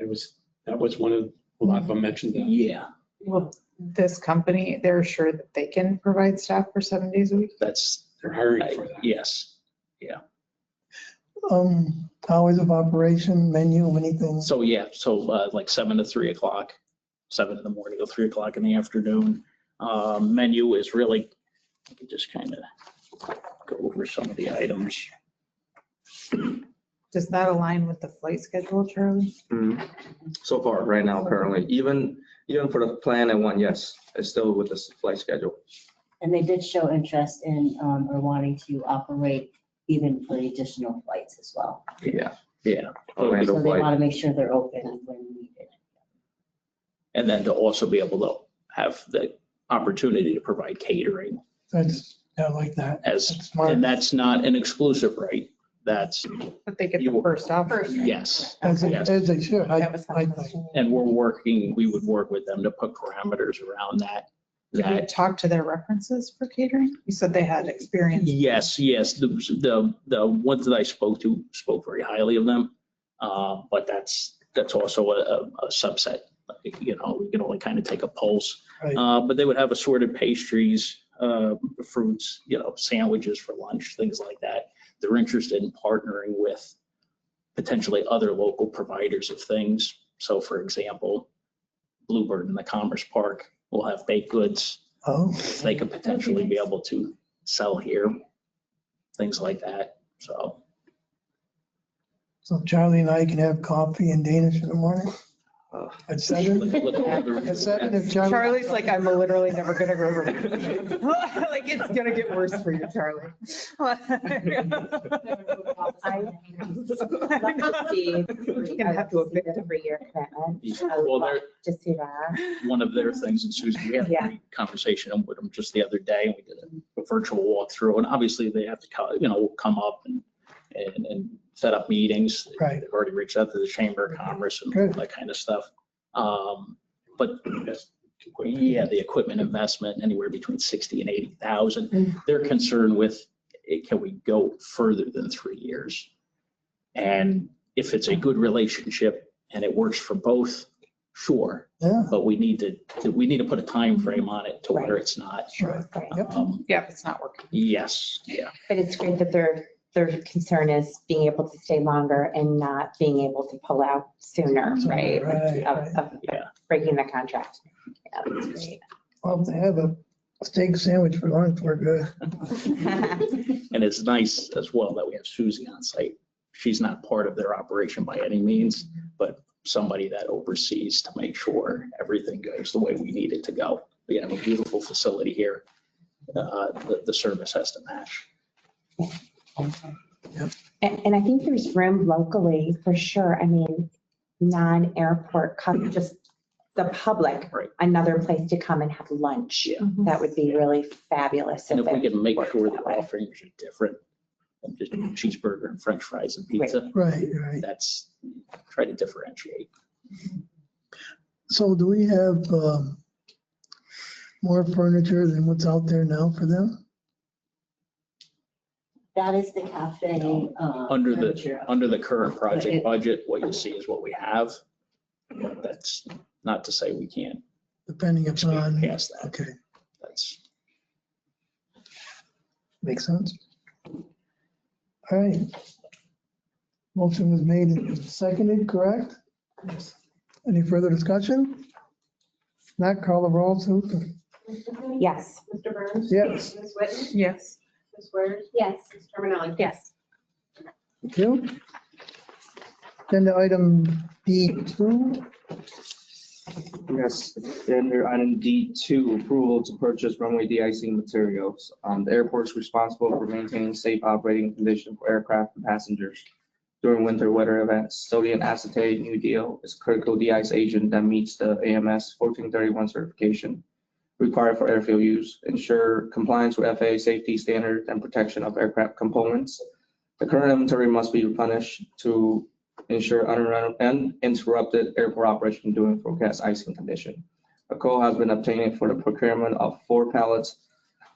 that was one of, a lot of them mentioned that. Yeah, Well, this company, they're sure that they can provide staff for 7 days a week? They're hiring for that. yes. Hours of operation, menu, anything? So like 7 to 3 o'clock, 7 in the morning till 3 o'clock in the afternoon. Menu is really, let me just kind of go over some of the items. Does that align with the flight schedule, Charlie? So far, right now, currently, even for the plan I want, yes, it's still with the flight schedule. And they did show interest in, or wanting to operate even for additional flights as well. Yeah. Yeah. Orlando So they flight. want to make sure they're open when needed. And then to also be able to have the opportunity to provide catering I like that. as, That's smart. and that's not an exclusive right. That's, But they get You- the first off. yes. As Yes. they should. That was I something. think. And we would work with them to put parameters around that. Did we That, talk to their references for catering? You said they had experience. yes, the ones that I spoke to spoke very highly of them. But that's also a subset. You know, we can only kind of take a pulse. Right. But they would have assorted pastries, fruits, you know, sandwiches for lunch, things like that. They're interested in partnering with potentially other local providers of things. So for example, Bluebird in the Commerce Park will have baked goods. Oh, They could potentially be able to sell here, things like that. So so Charlie and I can have coffee in Danish in the morning at 7? At 7 if Charlie. Charlie's like, I'm literally never gonna go over. Like, it's gonna get worse for you, Charlie. I love to see Gonna have to evict a 3-year commitment. I Well, would love they're- to see that. one of their things, and Susan, we had a Yeah. great conversation with them just the other day, and we did a virtual walkthrough, and obviously they have to, come up and set up meetings. Right. They've already reached out to the Chamber of Commerce and all Good. that kind of stuff. But yeah, the equipment investment, anywhere between 60 and 80,000. They're concerned with, can we go further than 3 years? And if it's a good relationship and it works for both, sure. Yeah, But we need to put a time frame on it to where it's not. sure. Right. Yep. Yeah, if it's not working. Yes, yeah. But it's great that their concern is being able to stay longer and not being able to pull out sooner, right? Right, Of right. Yeah. breaking the contract. Yeah, that's great. Well, if they have a steak sandwich for lunch, we're good. And it's nice as well that we have Susie on site. She's not part of their operation by any means, but somebody that oversees to make sure everything goes the way we need it to go. We have a beautiful facility here. The service has to match. And I think there's room locally for sure. I mean, non-airport, just the public, Right. another place to come and have lunch. Yeah. That would be really fabulous. And if we it can make worked sure that the way. offerings are different than just cheeseburger and french fries and pizza, Right, right. that's, try to differentiate. So do we have more furniture than what's out there now for them? That is the cafe. Under furniture. the current project It- budget, what you see is what we have. But that's not to say we can't Depending expand upon, past that. okay, That's, makes sense. All right. Motion was made and seconded, correct? Any further discussion? Not call the roll, Susan. Yes. Mr. Burns? Yes. Ms. Whitten? Yes. Ms. Wares? Yes. Ms. Terminelli? Yes. Thank you. Agenda item D2. Yes, under item D2, approval to purchase runway de-icing materials. The airport's responsible for maintaining safe operating conditions for aircraft and passengers during winter weather events. Sodium acetate New Deal is a critical de-ice agent that meets the AMS 1431 certification required for airfield use, ensure compliance with FAA safety standards and protection of aircraft components. The current inventory must be replenished to ensure uninterrupted airport operation during forecast icing condition. A quote has been obtained for the procurement of 4 pallets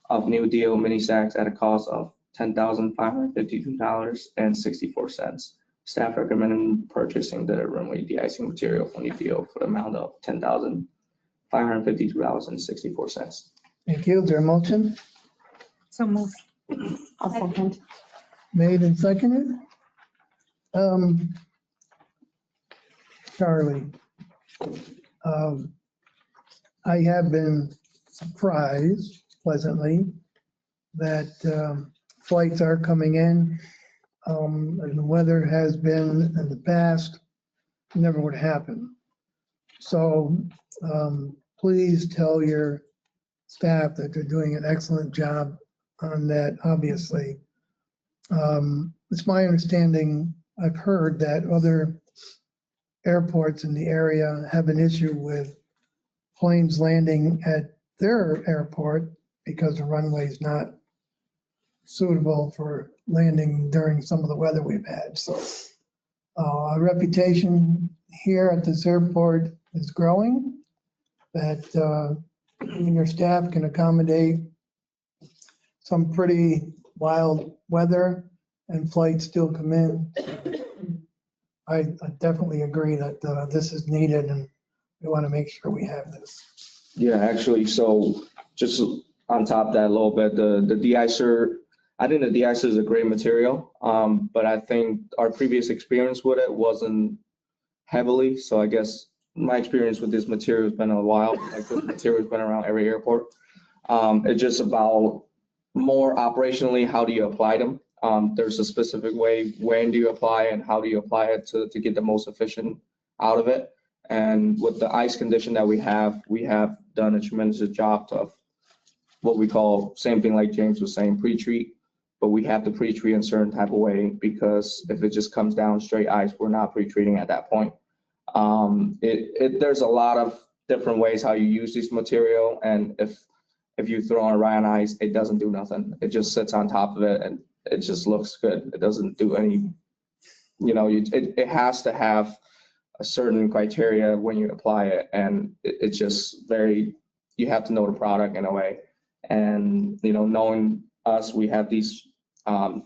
of New Deal mini sacks at a cost of $10,552.64. Staff recommended purchasing the runway de-icing material from New Deal for the amount of $10,552.64. Thank you. Is there a motion? So move. I'll second. Made and seconded. Charlie, I have been surprised pleasantly that flights are coming in and the weather has been in the past, never would happen. So please tell your staff that they're doing an excellent job on that, obviously. It's my understanding, I've heard that other airports in the area have an issue with planes landing at their airport because the runway is not suitable for landing during some of the weather we've had. So our reputation here at this airport is growing, that you and your staff can accommodate some pretty wild weather and flights still come in. I definitely agree that this is needed and we want to make sure we have this. Yeah, actually, so just on top of that a little bit, the de-icer, I think the de-icer is a great material, but I think our previous experience with it wasn't heavily. So I guess my experience with this material has been a while. Like this material has been around every airport. It's just about more operationally, how do you apply them? There's a specific way, when do you apply and how do you apply it to get the most efficient out of it. And with the ice condition that we have done a tremendous job of what we call, same thing like James was saying, pre-treat, but we have to pre-treat in a certain type of way, because if it just comes down straight ice, we're not pre-treating at that point. There's a lot of different ways how you use this material, and if you throw on Ryan ice, it doesn't do nothing. It just sits on top of it and it just looks good. It doesn't do any, it has to have a certain criteria when you apply it, and it's just very, you have to know the product in a way. And, knowing us, we have these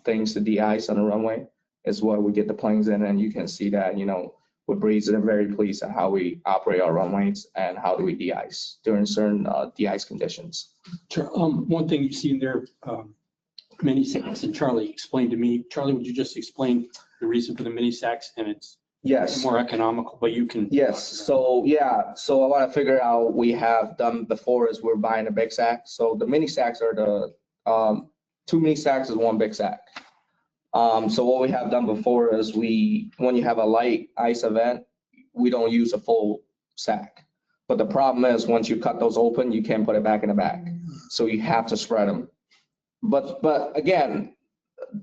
things to de-ice on the runway is where we get the planes in, and you can see that, with Breeze, they're very pleased at how we operate our runways and how do we de-ice during certain de-ice conditions. Sure. One thing you see in there, mini sacks, and Charlie explained to me. Charlie, would you just explain the reason for the mini sacks? And it's Yes. more economical, but you can. Yes. So I want to figure out we have done before is we're buying a big sack. So the mini sacks are the 2 mini sacks is 1 big sack. So what we have done before is when you have a light ice event, we don't use a full sack. But the problem is once you cut those open, you can't put it back in the bag. So you have to spread them. But again,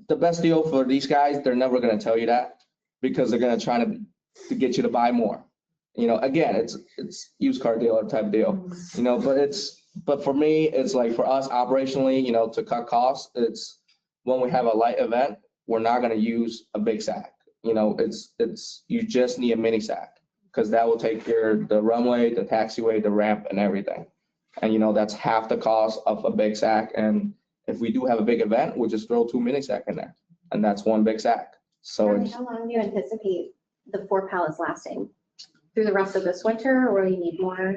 the best deal for these guys, they're never going to tell you that, because they're going to try to get you to buy more. Again, it's used car dealer type deal, but for me, it's like for us operationally, to cut costs, it's when we have a light event, we're not going to use a big sack. You just need a mini sack, because that will take care of the runway, the taxiway, the ramp, and everything. And that's half the cost of a big sack. And if we do have a big event, we'll just throw 2 mini sack in there, and that's 1 big sack. So Charlie, how long do you anticipate the 4 pallets lasting? Through the rest of this winter, or will you need more?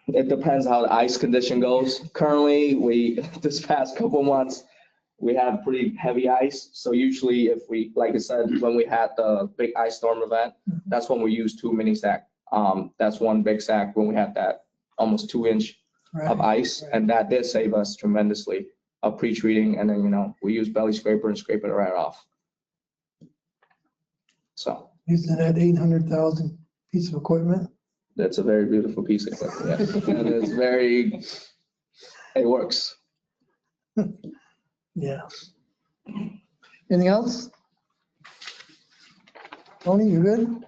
It depends how the ice condition goes. Currently, this past couple months, we have pretty heavy ice. So usually if we, like I said, when we had the big ice storm event, that's when we use 2 mini sack. That's 1 big sack when we had that almost 2-inch of ice. And that did save us tremendously of pre-treating. And then, we use belly scraper and scrape it right off. So. Using that 800,000 piece of equipment. That's a very beautiful piece of equipment. Yes. And it works. Yeah. Anything else? Tony, you good?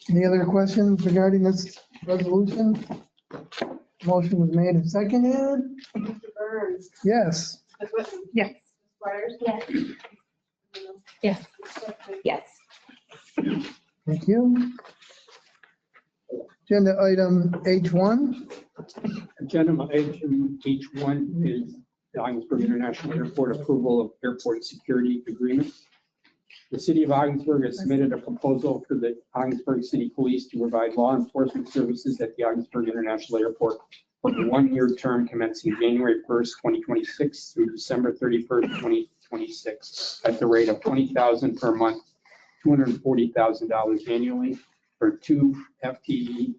Any other questions regarding this resolution? Motion was made and seconded. Mr. Burns. Yes. Ms. Whitman. Yes. Ms. Squires. Yes. Yes. Thank you. Agenda item H1. Agenda item H1 is the Ogdensburg International Airport approval of airport security agreement. The city of Ogdensburg has submitted a proposal for the Ogdensburg City Police to provide law enforcement services at the Ogdensburg International Airport for a 1-year term commencing January 1st, 2026 through December 31st, 2026 at the rate of $20,000 per month, $240,000 annually for 2 FTE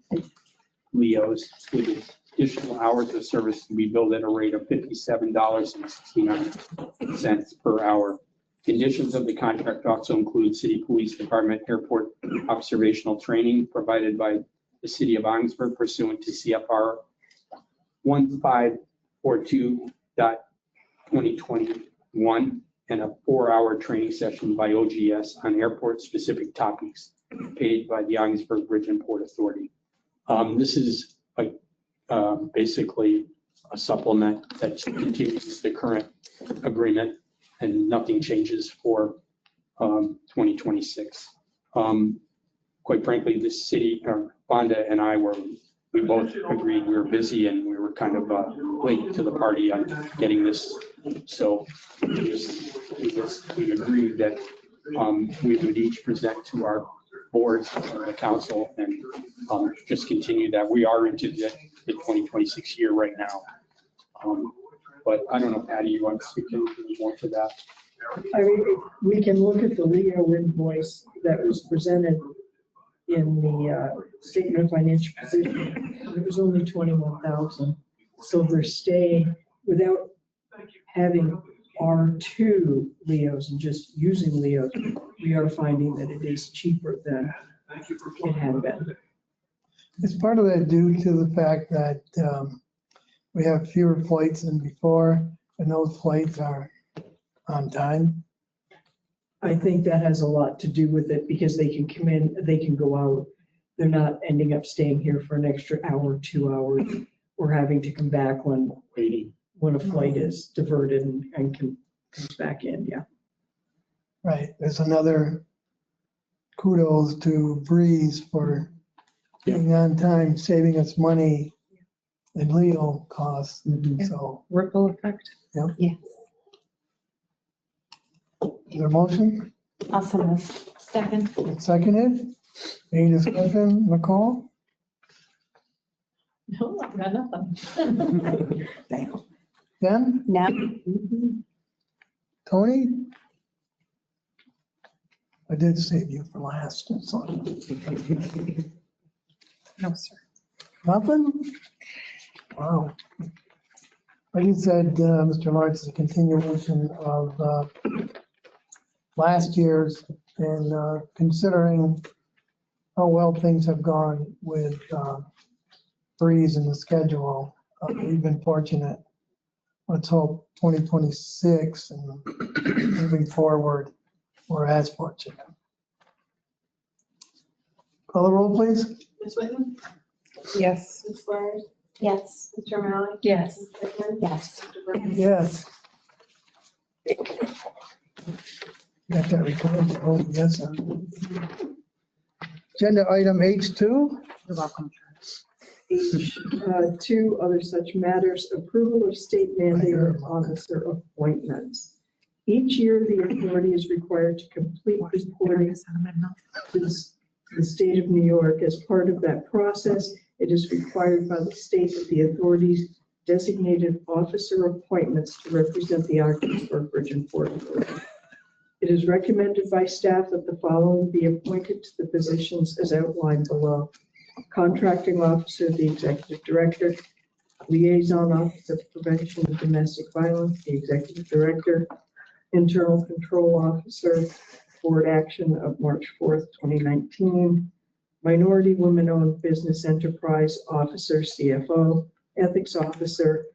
LEOs with additional hours of service to be billed at a rate of $57.69 per hour. Conditions of the contract also include city police department airport observational training provided by the city of Ogdensburg pursuant to CFR 1542.2021 and a 4-hour training session by OGS on airport-specific topics paid by the Ogdensburg Bridge and Port Authority. This is basically a supplement that continues the current agreement and nothing changes for 2026. Quite frankly, the city, Vonda and I we both agreed we were busy and we were kind of late to the party on getting this. So we agreed that we would each present to our boards, the council, and just continue that. We are into the 2026 year right now. But I don't know, Patty, you want to speak anything more to that? I mean, we can look at the Leo invoice that was presented in the statement of financial position. It was only 21,000. So their stay, without having our 2 Leos and just using Leos, we are finding that it is cheaper than it had been. Is part of that due to the fact that we have fewer flights than before, and those flights are on time? I think that has a lot to do with it because they can come in, they can go out. They're not ending up staying here for an extra hour, 2 hours, or having to come back when a flight is diverted and comes back in, yeah. Right, there's another kudos to Breeze for being on time, saving us money and Leo costs, so. Ripple effect. Yeah. Yeah. Is there a motion? Awesome. Second. Seconded? Any discussion, Nicole? No, I've got nothing. Jen? No. Tony? I did save you for last. So. No, sir. Nothing? Wow. Like you said, Mr. Lawrence, is a continuation of last year's, and considering how well things have gone with Breeze and the schedule, we've been fortunate. Let's hope 2026 and moving forward, we're as fortunate. Call the roll, please. Ms. Whitman? Yes. Ms. Squires? Yes. Mr. O'Malley? Yes. Ms. Whitman? Yes. Mr. Burns? Yes. Got that recorded? Oh, yes. Agenda item H2. You're welcome. Two other such matters, approval of state mandated officer appointments. Each year, the authority is required to complete reporting to the state of New York. As part of that process, it is required by the state that the authority's designated officer appointments to represent the Ogdensburg Bridge and Port Authority. It is recommended by staff that the following be appointed to the positions as outlined below. Contracting officer, the executive director. Liaison officer for prevention of domestic violence, the executive director. Internal control officer, board action of March 4th, 2019. Minority women-owned business enterprise officer, CFO. Ethics officer,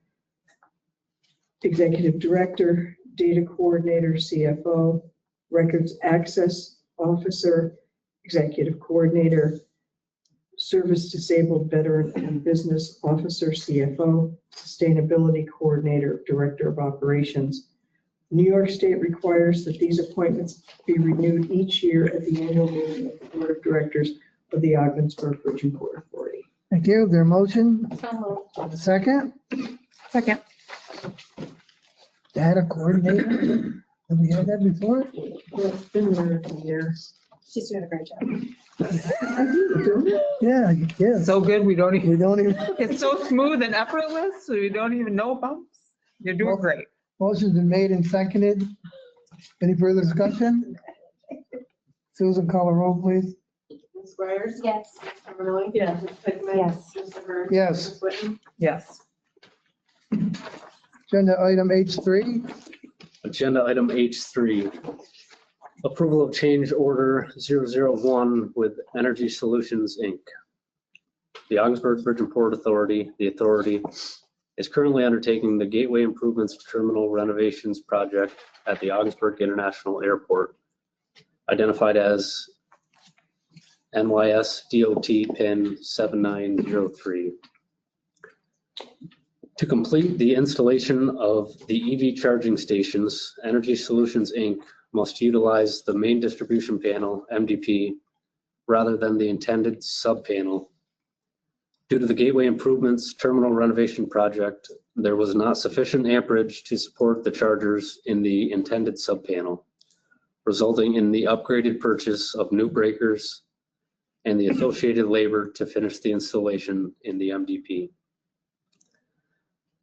executive director. Data coordinator, CFO. Records access officer, executive coordinator. Service disabled veteran and business officer, CFO. Sustainability coordinator, director of operations. New York State requires that these appointments be renewed each year at the annual meeting of the board of directors of the Ogdensburg Bridge and Port Authority. Thank you. Their motion? So moved. Second? Second. Data coordinator? Have we had that before? Well, it's been there for years. She's doing a great job. Yeah, yes. So good, we don't even, It's it's so smooth and effortless, we don't even know bumps. You're doing great. Motion's been made and seconded. Any further discussion? Susan, call the roll, please. Ms. Squires? Yes. Mr. O'Malley? Yes. Ms. Whitman? Yes. Mr. Burns? Yes. Ms. Whitman? Yes. Agenda item H3. Agenda item H3, approval of change order 001 with Energy Solutions, Inc. The Ogdensburg Bridge and Port Authority, the authority, is currently undertaking the Gateway Improvements Terminal Renovations Project at the Ogdensburg International Airport, identified as NYS DOT PIN 7903. To complete the installation of the EV charging stations, Energy Solutions, Inc. must utilize the main distribution panel, MDP, rather than the intended sub-panel. Due to the Gateway Improvements Terminal Renovation Project, there was not sufficient amperage to support the chargers in the intended sub-panel, resulting in the upgraded purchase of new breakers and the associated labor to finish the installation in the MDP.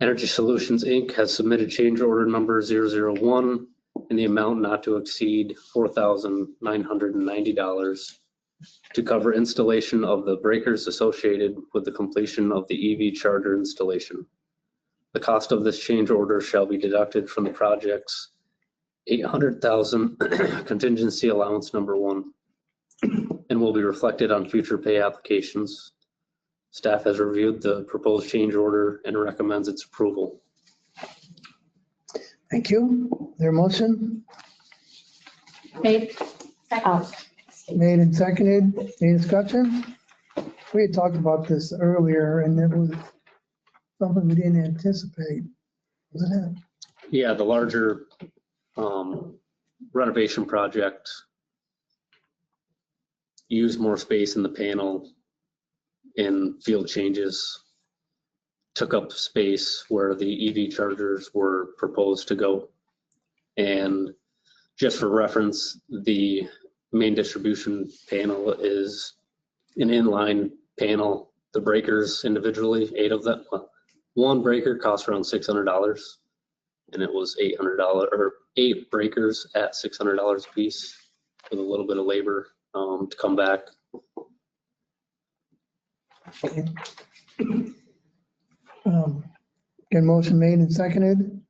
Energy Solutions, Inc. has submitted change order number 001 in the amount not to exceed $4,990 to cover installation of the breakers associated with the completion of the EV charger installation. The cost of this change order shall be deducted from the project's $800,000 contingency allowance number 1 and will be reflected on future pay applications. Staff has reviewed the proposed change order and recommends its approval. Thank you. Is there a motion? Made. Made and seconded. Any discussion? We had talked about this earlier and it was something we didn't anticipate, wasn't it? Yeah, the larger renovation project used more space in the panel in field changes, took up space where the EV chargers were proposed to go. And just for reference, the main distribution panel is an inline panel. The breakers individually, 8 of them, one breaker costs around $600, and it was $800 or 8 breakers at $600 a piece with a little bit of labor to come back. Okay. Again, motion made and seconded.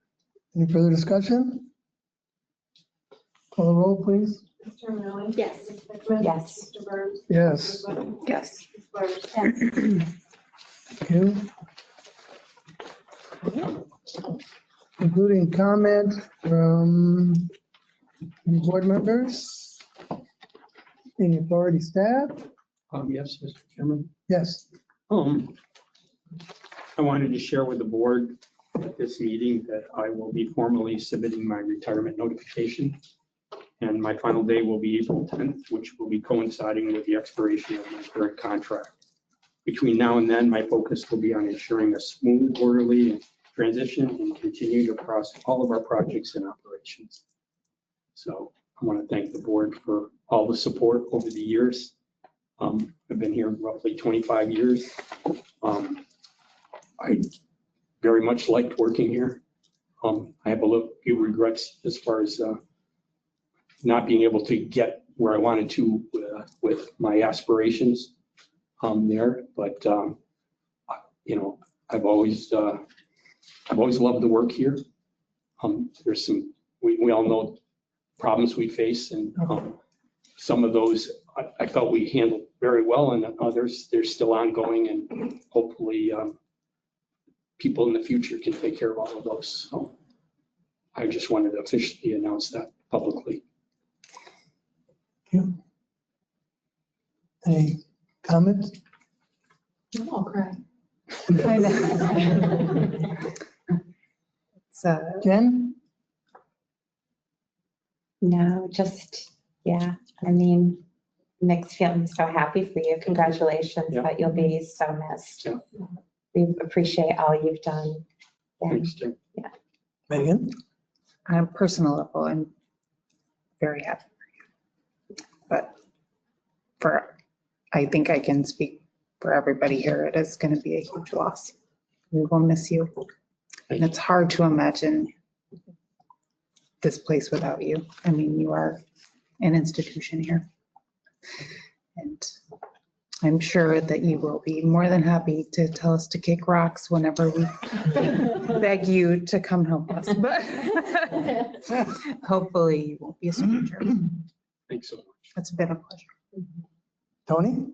Any further discussion? Call the roll, please. Mr. O'Malley? Yes. Ms. Hickman? Yes. Mr. Burns? Yes. Ms. Whitten? Yes. Ms. Blair? Thank you. Including comment from any board members, any authority staff? Yes, Mr. Chairman. Yes. I wanted to share with the board at this meeting that I will be formally submitting my retirement notification. And my final day will be April 10th, which will be coinciding with the expiration of my current contract. Between now and then, my focus will be on ensuring a smooth, orderly transition and continue across all of our projects and operations. So I want to thank the board for all the support over the years. I've been here roughly 25 years. I very much liked working here. I have a few regrets as far as not being able to get where I wanted to with my aspirations there. But you know, I've always loved the work here. There's some, we all know problems we face, and some of those I felt we handled very well, and others they're still ongoing, and hopefully people in the future can take care of all of those. So I just wanted to officially announce that publicly. Thank you. Any comments? I'll cry. I know. Jen? No, just, yeah, I mean, Nick's feeling so happy for you. Congratulations, Yeah. but you'll be so missed. Yeah. We appreciate all you've done. Yeah. Thanks, Jim. Megan? On a personal level, I'm very happy for you. But I think I can speak for everybody here. It is going to be a huge loss. We will miss you. And it's hard to imagine this place without you. I mean, you are an institution here. And I'm sure that you will be more than happy to tell us to kick rocks whenever we beg you to come help us. But hopefully you won't be a stranger. Thanks so much. It's been a pleasure. Tony?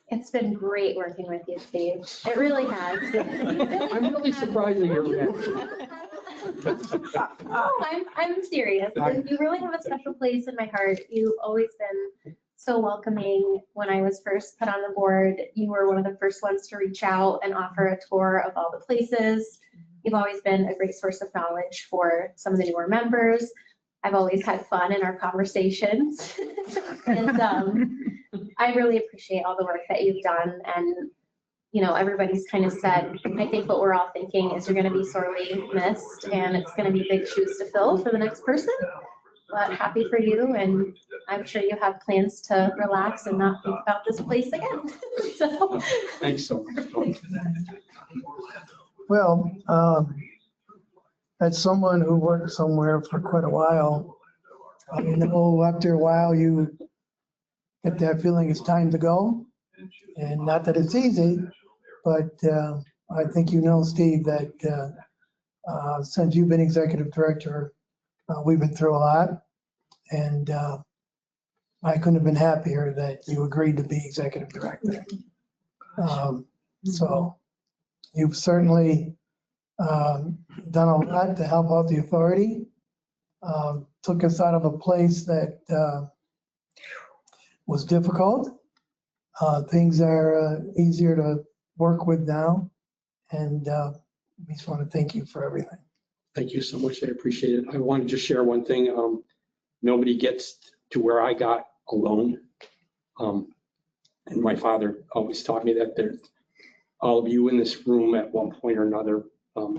It's been great working with you, Steve. It really has. I'm really surprised that you're I'm serious. You really have a special place in my heart. You've always been so welcoming. When I was first put on the board, you were one of the first ones to reach out and offer a tour of all the places. You've always been a great source of knowledge for some of the newer members. I've always had fun in our conversations. And I really appreciate all the work that you've done. And, you know, everybody's kind of said, I think what we're all thinking is you're going to be sorely missed and it's going to be big shoes to fill for the next person. But happy for you. And I'm sure you have plans to relax and not think about this place again. So. Thanks so much. Well, as someone who worked somewhere for quite a while, I know after a while you get that feeling it's time to go. And not that it's easy, but I think you know, Steve, that since you've been executive director, we've been through a lot. And I couldn't have been happier that you agreed to be executive director. So you've certainly done a lot to help out the authority. Took us out of a place that was difficult. Things are easier to work with now. And we just want to thank you for everything. Thank you so much. I appreciate it. I want to just share one thing. Nobody gets to where I got alone. And my father always taught me that there's all of you in this room at one point or another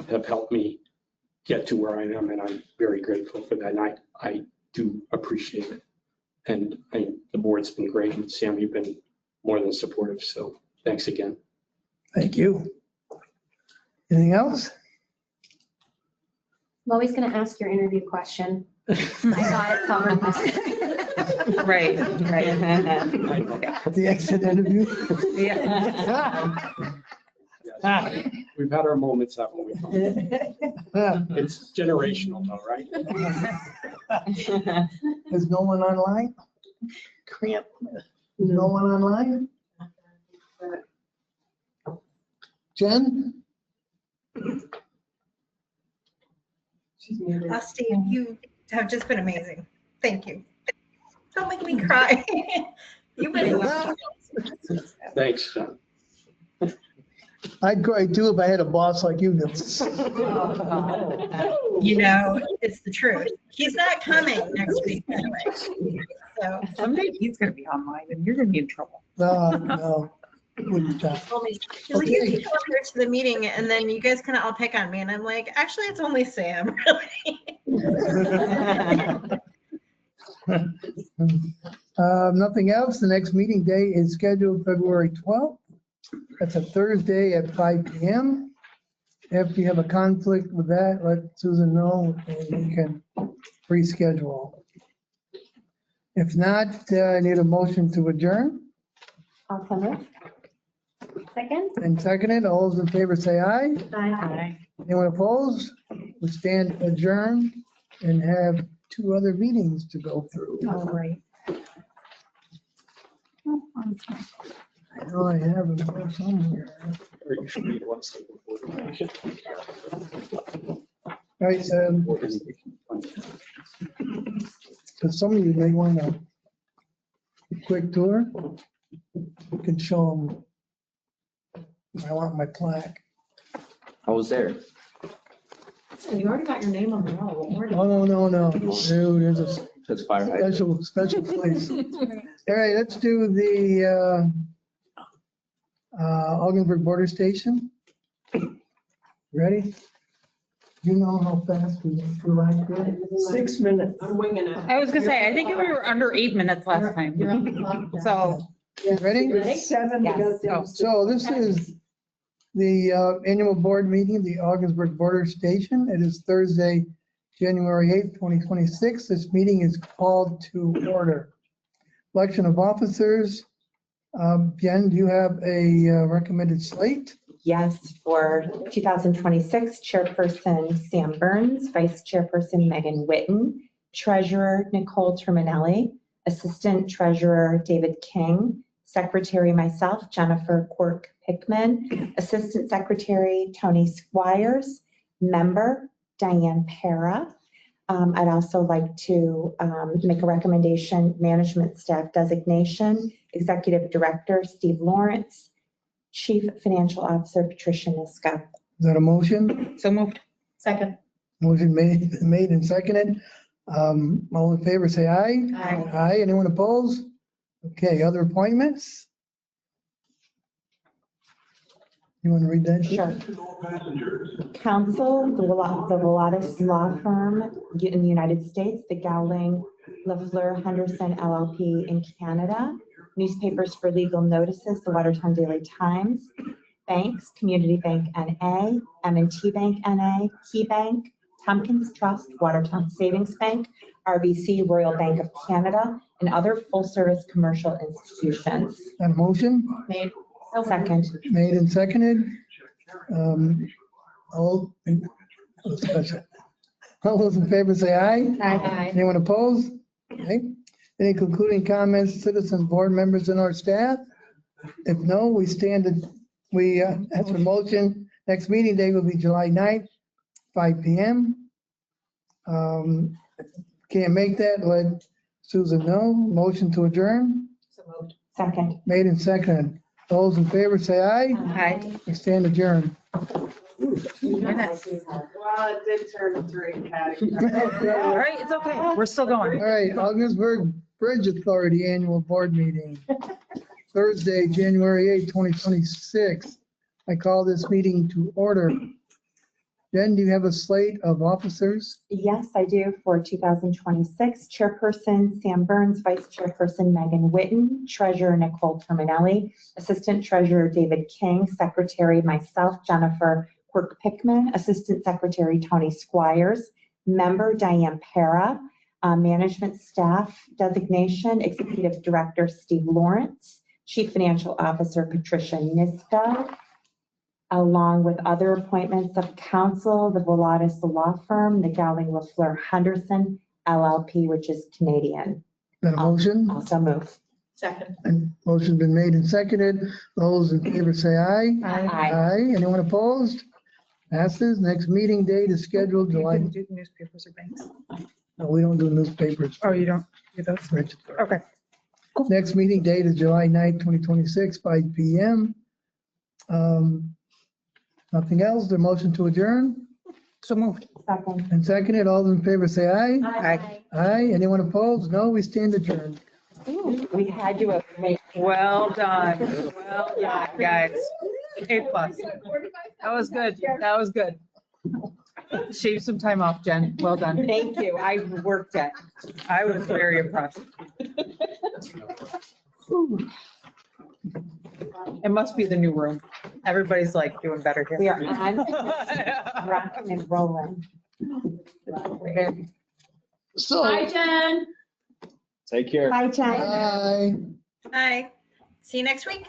have helped me get to where I am, and I'm very grateful for that. And I do appreciate it. And the board's been great, and Sam, you've been more than supportive, so thanks again. Thank you. Anything else? I'm always going to ask your interview question. I got it covered. Right. The exit interview? Yeah. We've had our moments, haven't we? It's generational though, right? Is no one online? Cramp. Is no one online? Jen? Steve, you have just been amazing. Thank you. Don't make me cry. You've been. Thanks, John. I'd cry too if I had a boss like you do. You know, it's the truth. He's not coming next week anyway. So Someday he's gonna be online and you're gonna be in trouble. No. Wouldn't stop. he's like, you can come up here to the meeting and then you guys kind of all pick on me. And I'm like, actually, it's only Sam, really. Nothing else. The next meeting day is scheduled February 12th. That's a Thursday at 5 p.m. If you have a conflict with that, let Susan know and we can reschedule. If not, I need a motion to adjourn. I'll come in. Second? And seconded, all those in favor say aye. Aye. Anyone opposed? We stand adjourned and have 2 other meetings to go through. All right. I know I have them here somewhere. Or you should read one second. Right, so some of you may want a quick tour. You can show them. I want my plaque. I was there. You already got your name on the wall. No. Dude, there's a It's fire hydrant. special place. All right, let's do the Ogdensburg border station. Ready? You know how fast we went through like that? 6 minutes. I'm winging it. I was gonna say, I think we were under 8 minutes last time. So. Ready? 7. Yes. So this is the annual board meeting, the Ogdensburg border station. It is Thursday, January 8th, 2026. This meeting is called to order. Election of officers. Jen, do you have a recommended slate? Yes, for 2026, Chairperson Sam Burns, Vice Chairperson Megan Witten, Treasurer Nicole Terminelli, Assistant Treasurer David King, Secretary myself, Jennifer Quirk Pickman, Assistant Secretary Tony Squires, Member Diane Para. I'd also like to make a recommendation, Management Staff Designation, Executive Director Steve Lawrence, Chief Financial Officer Patricia Niska. Is that a motion? So moved. Second. Motion made and seconded. All in favor, say aye. Aye. Aye. Anyone opposed? Okay, other appointments? You want to read that? Sure. All passengers. Counsel, the Volatus Law Firm in the United States, the Gowling, LaFleur, Henderson LLP in Canada, newspapers for legal notices, the Watertown Daily Times, banks, Community Bank NA, M&T Bank NA, Key Bank, Tompkins Trust, Watertown Savings Bank, RBC, Royal Bank of Canada, and other full-service commercial institutions. That a motion? Made. Second. Made and seconded. All those in favor say aye. Aye. Anyone opposed? Okay. Any concluding comments, citizens, board members, and our staff? If no, we ask for motion. Next meeting day will be July 9th, 5 p.m. Can't make that, let Susan know. Motion to adjourn. Second. Made and seconded. Those in favor say aye. Aye. We stand adjourned. Well, it did turn into a Patty. All right, it's okay. We're still going. All right, Ogdensburg Bridge Authority Annual Board Meeting, Thursday, January 8, 2026. I call this meeting to order. Jen, do you have a slate of officers? Yes, I do for 2026. Chairperson Sam Burns, Vice Chairperson Megan Witten, Treasurer Nicole Terminelli, Assistant Treasurer David King, Secretary myself, Jennifer Quirk Pickman, Assistant Secretary Tony Squires, Member Diane Para, Management Staff Designation, Executive Director Steve Lawrence, Chief Financial Officer Patricia Niska, along with other appointments of counsel, the Volatus Law Firm, the Gowling LaFleur Henderson LLP, which is Canadian. Got a motion? Also move. Second. And motion's been made and seconded. Those in favor say aye. Aye. Anyone opposed? Passes. Next meeting date is scheduled You July. didn't do newspapers or banks? No, we don't do newspapers. Oh, you don't do those? Bridge Authority. Okay. Next meeting date is July 9th, 2026, 5 p.m. Nothing else. The motion to adjourn So moved. Second. and seconded. All those in favor say aye. Aye. Aye. Anyone opposed? No, we stand adjourned. We had you at Well done. Well done, guys. A+. That was good. That was good. Shave some time off, Jen. Well done. Thank you. I worked it. I was very impressed. It must be the new room. Everybody's like doing better here. We are on, rocking and rolling. So. Hi, Jen. Take care. Bye, Jen. Bye. Bye. See you next week.